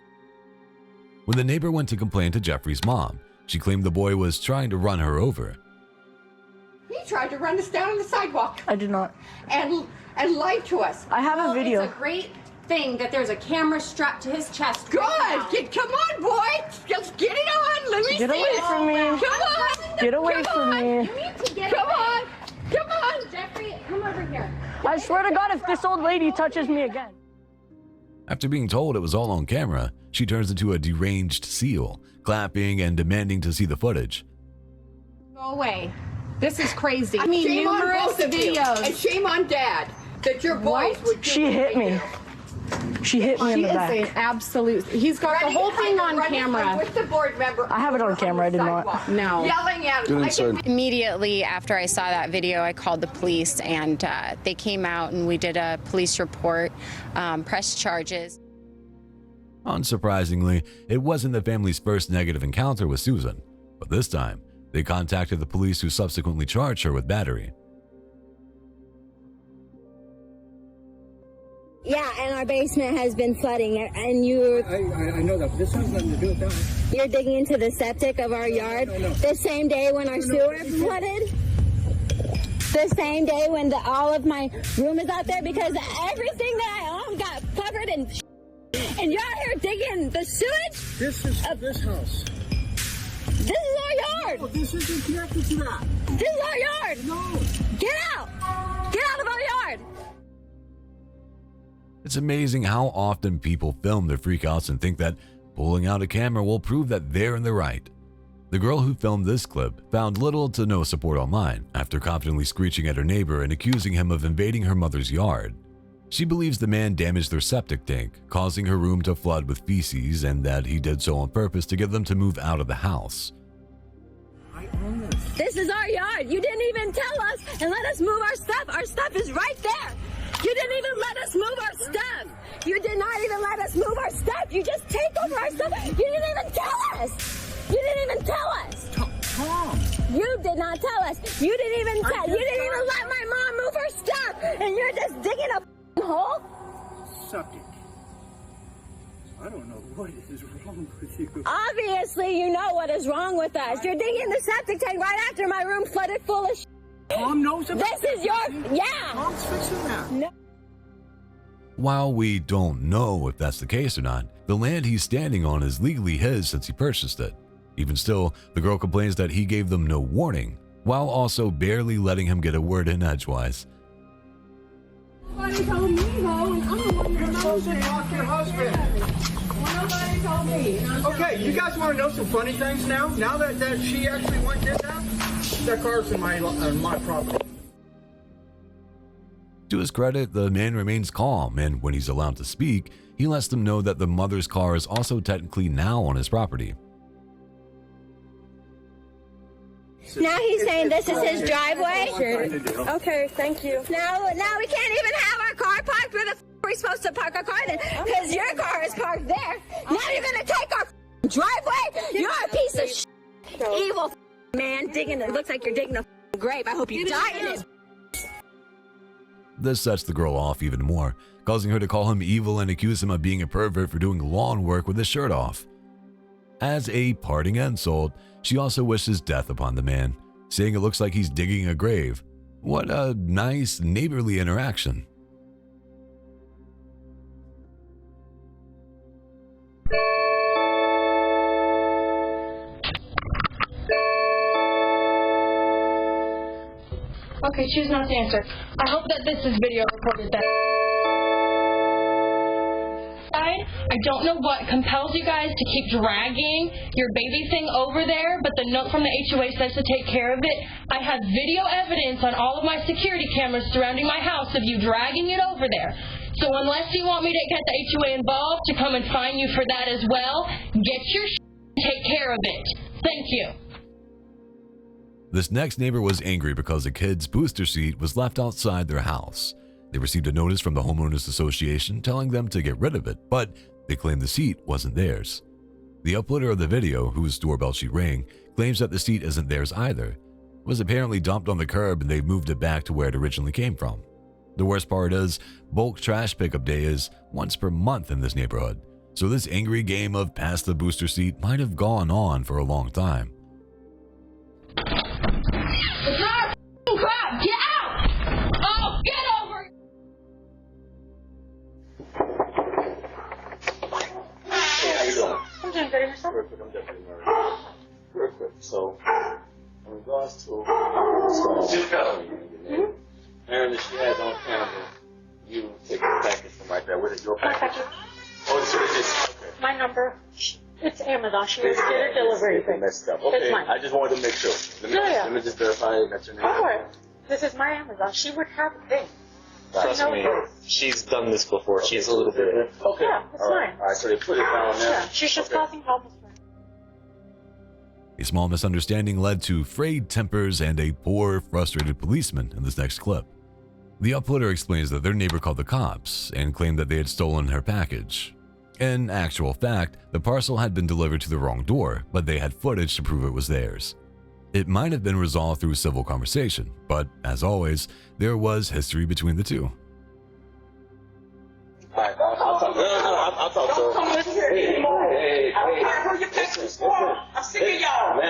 When the neighbor went to complain to Jeffrey's mom, she claimed the boy was trying to run her over. He tried to run us down on the sidewalk. I did not. And lied to us. I have a video. It's a great thing that there's a camera strapped to his chest. Good. Right Come on, boy. Just get it on. Let me Get see away it. from me. Come on. Get away from me. You need to get Come away. on. Come on. Jeffrey, come over here. I swear to God, if this old lady touches me again. After being told it was all on camera, she turns into a deranged seal, clapping and demanding to see the footage. Go away. This is crazy. I mean, shame numerous on both of you. videos. And shame on Dad that your boys would do She what hit they me. do. She hit me in the back. She is an absolute. He's got the whole thing on camera. With the board member. I have it on camera. I did not. No. Yelling at him. Immediately after I saw that video, I called the police, and they came out and we did a police report, pressed charges. Unsurprisingly, it wasn't the family's first negative encounter with Susan, but this time, they contacted the police, who subsequently charged her with battery. Yeah, and our basement has been flooding, and you... I know that, but this has nothing to do with that. You're digging into the septic of our yard the same day when our sewer flooded? The same day when all of my room is out there, because everything that I own got covered in and you're out here digging the sewage? This is this house. This is our yard. No, this isn't connected to that. This is our yard. No. Get out. Get out of our yard. It's amazing how often people film their freakouts and think that pulling out a camera will prove that they're in the right. The girl who filmed this clip found little to no support online after confidently screeching at her neighbor and accusing him of invading her mother's yard. She believes the man damaged their septic tank, causing her room to flood with feces, and that he did so on purpose to get them to move out of the house. This is our yard. You didn't even tell us and let us move our stuff. Our stuff is right there. You didn't even let us move our stuff. You did not even let us move our stuff. You just take over our stuff. You didn't even tell us. You didn't even tell us. Tom. You did not tell us. You didn't even tell. You didn't even let my mom move her stuff. And you're just digging a hole? Septic. I don't know what is wrong with you. Obviously, you know what is wrong with us. You're digging the septic tank right after my room flooded full of shit. Tom knows about this. Is your... Yeah. Tom's fixing that. No. While we don't know if that's the case or not, the land he's standing on is legally his since he purchased it. Even still, the girl complains that he gave them no warning, while also barely letting him get a word in edgewise. Somebody told me, though, and I'm the one who supposed to talk to your husband. Nobody told me. Okay, you guys want to know some funny things now? Now that she actually went and did that car's in my property. To his credit, the man remains calm, and when he's allowed to speak, he lets them know that the mother's car is also technically now on his property. Now he's saying this is his driveway? Okay, thank you. Now we can't even have our car parked where the f are we supposed to park our car then? Because your car is parked there. Now you're gonna take our driveway? You're a piece of evil man digging it. Looks like you're digging a grave. I hope you die in it. This sets the girl off even more, causing her to call him evil and accuse him of being a pervert for doing lawn work with his shirt off. As a parting insult, she also wishes death upon the man, saying it looks like he's digging a grave. What a nice neighborly interaction. Okay, choose not to answer. I hope that this is video recorded then. I don't know what compels you guys to keep dragging your baby thing over there, but the note from the HOA says to take care of it. I have video evidence on all of my security cameras surrounding my house of you dragging it over there. So unless you want me to get the HOA involved to come and fine you for that as well, get your and take care of it. Thank you. This next neighbor was angry because a kid's booster seat was left outside their house. They received a notice from the Homeowners Association telling them to get rid of it, but they claimed the seat wasn't theirs. The uploader of the video, whose doorbell she rang, claims that the seat isn't theirs either. It was apparently dumped on the curb and they've moved it back to where it originally came from. The worst part is, bulk trash pickup day is once per month in this neighborhood, so this angry game of pass the booster seat might have gone on for a long time. Crap! Get out! Oh, get over! Hey, how you doing? I'm doing good. Yourself? Perfect. I'm definitely nervous. Perfect. So, in regards to apparently she has on camera you taking a package from right there. What is your package? Oh, so it's just okay. My number. It's Amazon. She was did a delivery thing. Messed up. Okay. It's mine. I just wanted to make sure. Let me just verify that's your name. Alright. This is my Amazon. She would have a thing. Trust me, she's done this before. She's a little bit. Okay. Yeah, it's fine. Alright, so they put it down now. Yeah, she's just causing problems for me. A small misunderstanding led to frayed tempers and a poor, frustrated policeman in this next clip. The uploader explains that their neighbor called the cops and claimed that they had stolen her package. In actual fact, the parcel had been delivered to the wrong door, but they had footage to prove it was theirs. It might have been resolved through civil conversation, but as always, there was history between the two. Alright, I'll talk to her. Hey. I'm sick of y'all. I'm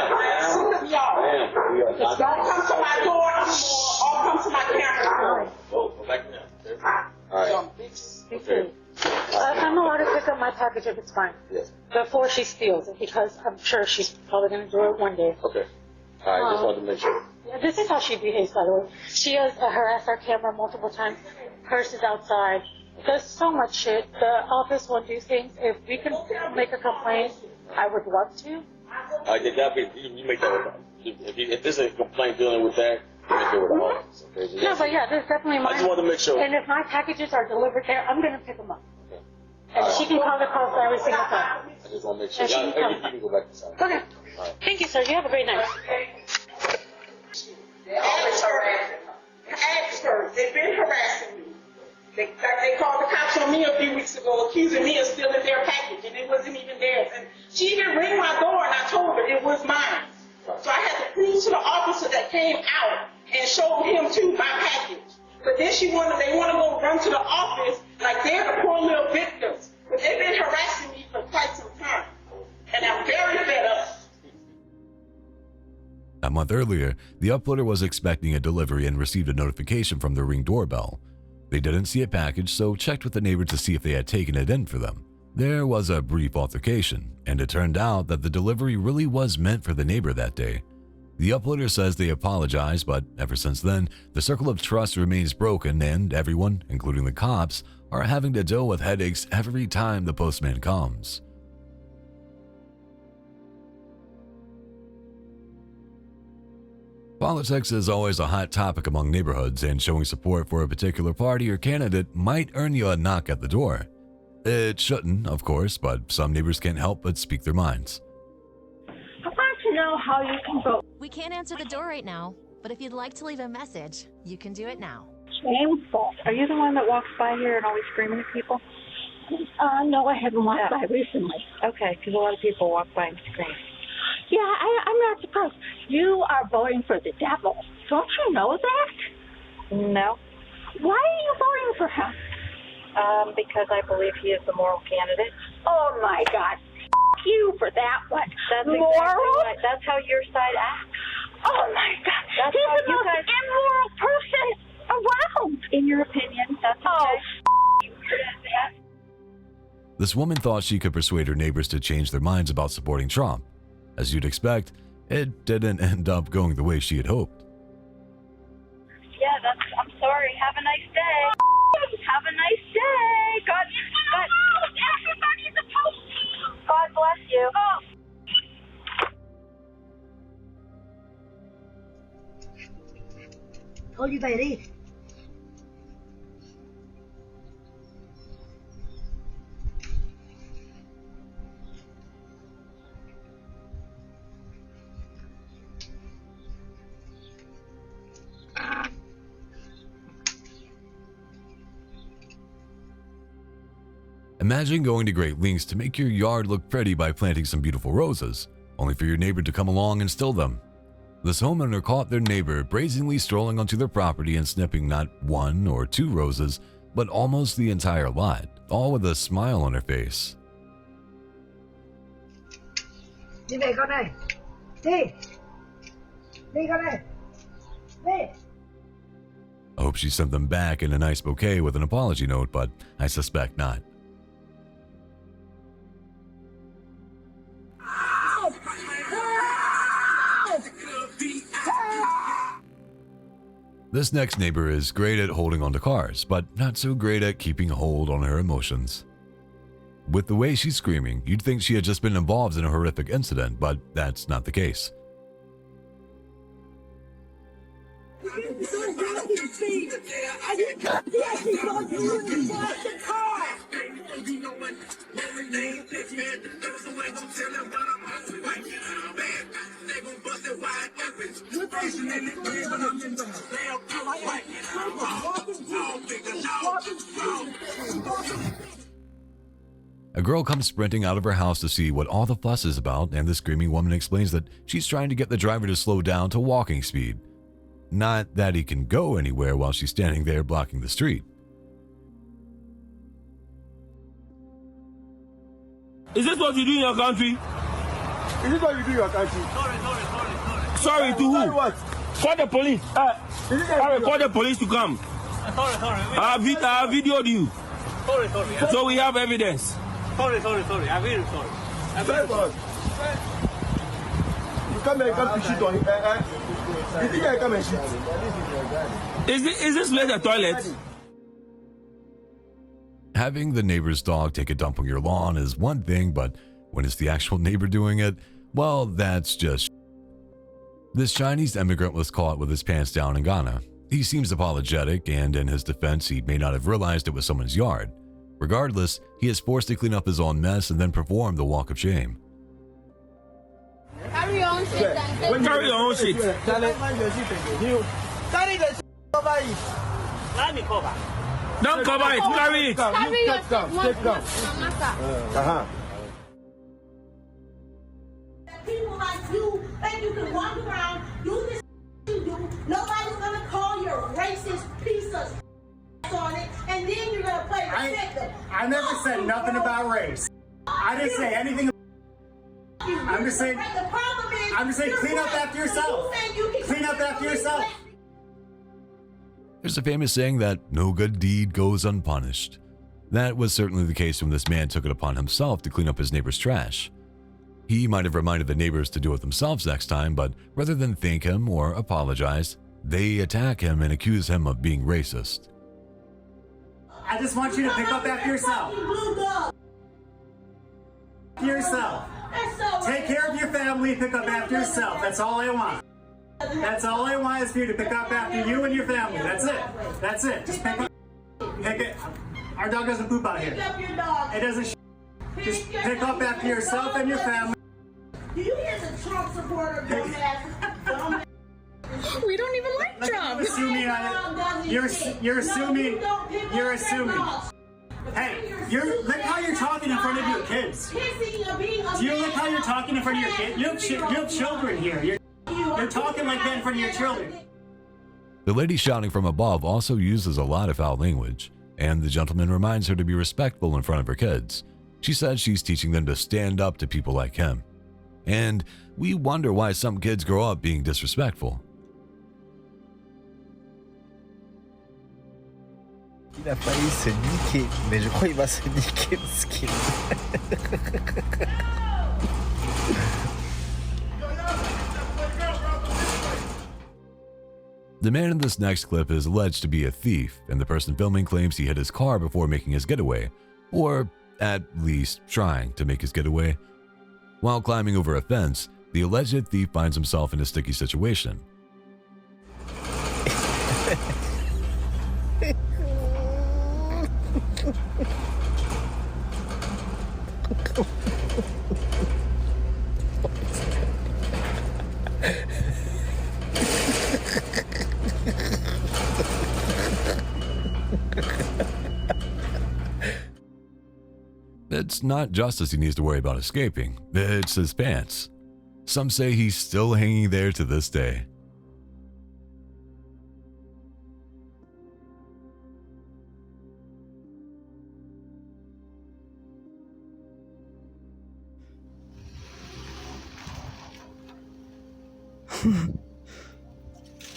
sick of y'all. Don't come to my door anymore or come to my camera. Go back now. Alright. Okay. I'm allowed to pick up my package if it's fine. Yes. Before she steals it, because I'm sure she's probably going to do it one day. Okay. Alright, just wanted to make sure. Yeah, this is how she behaves, by the way. She has harassed our camera multiple times, curses outside, does so much shit. The office will do things. If we can make a complaint, I would love to. You make that with if there's a complaint dealing with that, you make it with the office. Okay? So No, but yeah, there's definitely mine. I just wanted to make sure. And if my packages are delivered there, I'm going to pick them up. Okay. And she can call the cops every single time. I just want to make sure. And she can You can go back inside. Okay. Right. Thank you, sir. You have a great night. Ask her. They've been harassing me. They called the cops on me a few weeks ago, accusing me of stealing their package, and it wasn't even theirs. And she even rang my door, and I told her it was mine. So I had to prove to the officer that came out and showed him too my package. But then they want to go run to the office like they're the poor little victims. But they've been harassing me for quite some time, and I'm very fed up. A month earlier, the uploader was expecting a delivery and received a notification from the Ring doorbell. They didn't see a package, so checked with the neighbor to see if they had taken it in for them. There was a brief altercation, and it turned out that the delivery really was meant for the neighbor that day. The uploader says they apologize, but ever since then, the circle of trust remains broken and everyone, including the cops, are having to deal with headaches every time the postman comes. Politics is always a hot topic among neighborhoods, and showing support for a particular party or candidate might earn you a knock at the door. It shouldn't, of course, but some neighbors can't help but speak their minds. I want to know how you can vote. We can't answer the door right now, but if you'd like to leave a message, you can do it now. Shameful. Are you the one that walks by here and always screaming at people? No, I haven't walked by recently. Okay, because a lot of people walk by and scream. Yeah, I'm not surprised. You are voting for the devil. Don't you know that? No. Why are you voting for him? Because I believe he is the moral candidate. Oh, my God. You for that one. That's moral? Exactly right. That's how your side acts. Oh, my God. That's He's how the most immoral person around. In your opinion, that's okay. This woman thought she could persuade her neighbors to change their minds about supporting Trump. As you'd expect, it didn't end up going the way she had hoped. Yeah, I'm sorry. Have a nice day. Have a nice day. Everybody's opposed to you. God bless you. Told you, baby. Imagine going to great lengths to make your yard look pretty by planting some beautiful roses, only for your neighbor to come along and steal them. This homeowner caught their neighbor brazenly strolling onto their property and snipping not 1 or 2 roses, but almost the entire lot, all with a smile on her face. I hope she sent them back in a nice bouquet with an apology note, but I suspect not. This next neighbor is great at holding onto cars, but not so great at keeping a hold on her emotions. With the way she's screaming, you'd think she had just been involved in a horrific incident, but that's not the case. A girl comes sprinting out of her house to see what all the fuss is about, and the screaming woman explains that she's trying to get the driver to slow down to walking speed. Not that he can go anywhere while she's standing there blocking the street. Is this what you do in your country? Is this what you do in your country? Sorry to who? What? Call the police. Call the police to come. I videoed you. Sorry. So we have evidence. Sorry. I'm very sorry. Very good. You come here, come to shit on him. You think I come and shit? Is this place a toilet? Having the neighbor's dog take a dump on your lawn is one thing, but when it's the actual neighbor doing it, well, that's just. This Chinese immigrant was caught with his pants down in Ghana. He seems apologetic, and in his defense, he may not have realized it was someone's yard. Regardless, he is forced to clean up his own mess and then perform the walk of shame. Carry your own shit. Carry your own shit. Carry the shit over it. Let me cover. Don't cover it. Carry it. Carry your Take down. People like you think you can walk around, do this you do. Nobody's gonna call you a racist piece of on it, and then you're gonna play the victim. I never said nothing about race. I didn't say anything. I'm just saying. The problem is, I'm just saying, clean up after yourself. Clean up after yourself. There's a famous saying that no good deed goes unpunished. That was certainly the case when this man took it upon himself to clean up his neighbor's trash. He might have reminded the neighbors to do it themselves next time, but rather than thank him or apologize, they attack him and accuse him of being racist. I just want you to pick up after yourself. Take care of your family, pick up after yourself. That's all I want. That's all I want is for you to pick up after you and your family. That's it. That's it. Just pick up. Pick it. Our dog doesn't poop out here. It doesn't. Just pick up after yourself and your family. Do you hear the Trump supporter dumbass? We don't even like Trump. You're assuming. Hey, look how you're talking in front of your kids. Do you look how you're talking in front of your kids? You have children here. You're talking like that in front of your children. The lady shouting from above also uses a lot of foul language, and the gentleman reminds her to be respectful in front of her kids. She says she's teaching them to stand up to people like him. And we wonder why some kids grow up being disrespectful. Il a failli se niquer, mais je crois qu'il va se niquer le skin. The man in this next clip is alleged to be a thief, and the person filming claims he hit his car before making his getaway, or at least trying to make his getaway. While climbing over a fence, the alleged thief finds himself in a sticky situation. It's not Justice he needs to worry about escaping, it's his pants. Some say he's still hanging there to this day.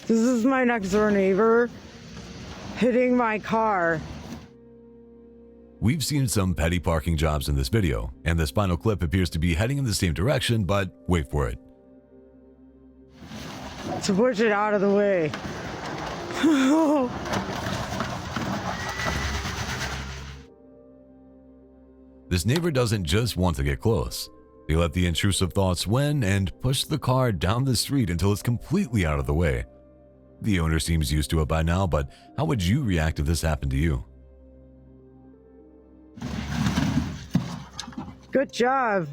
This is my next door neighbor hitting my car. We've seen some petty parking jobs in this video, and this final clip appears to be heading in the same direction, but wait for it. To push it out of the way. This neighbor doesn't just want to get close. They let the intrusive thoughts win and push the car down the street until it's completely out of the way. The owner seems used to it by now, but how would you react if this happened to you? Good job.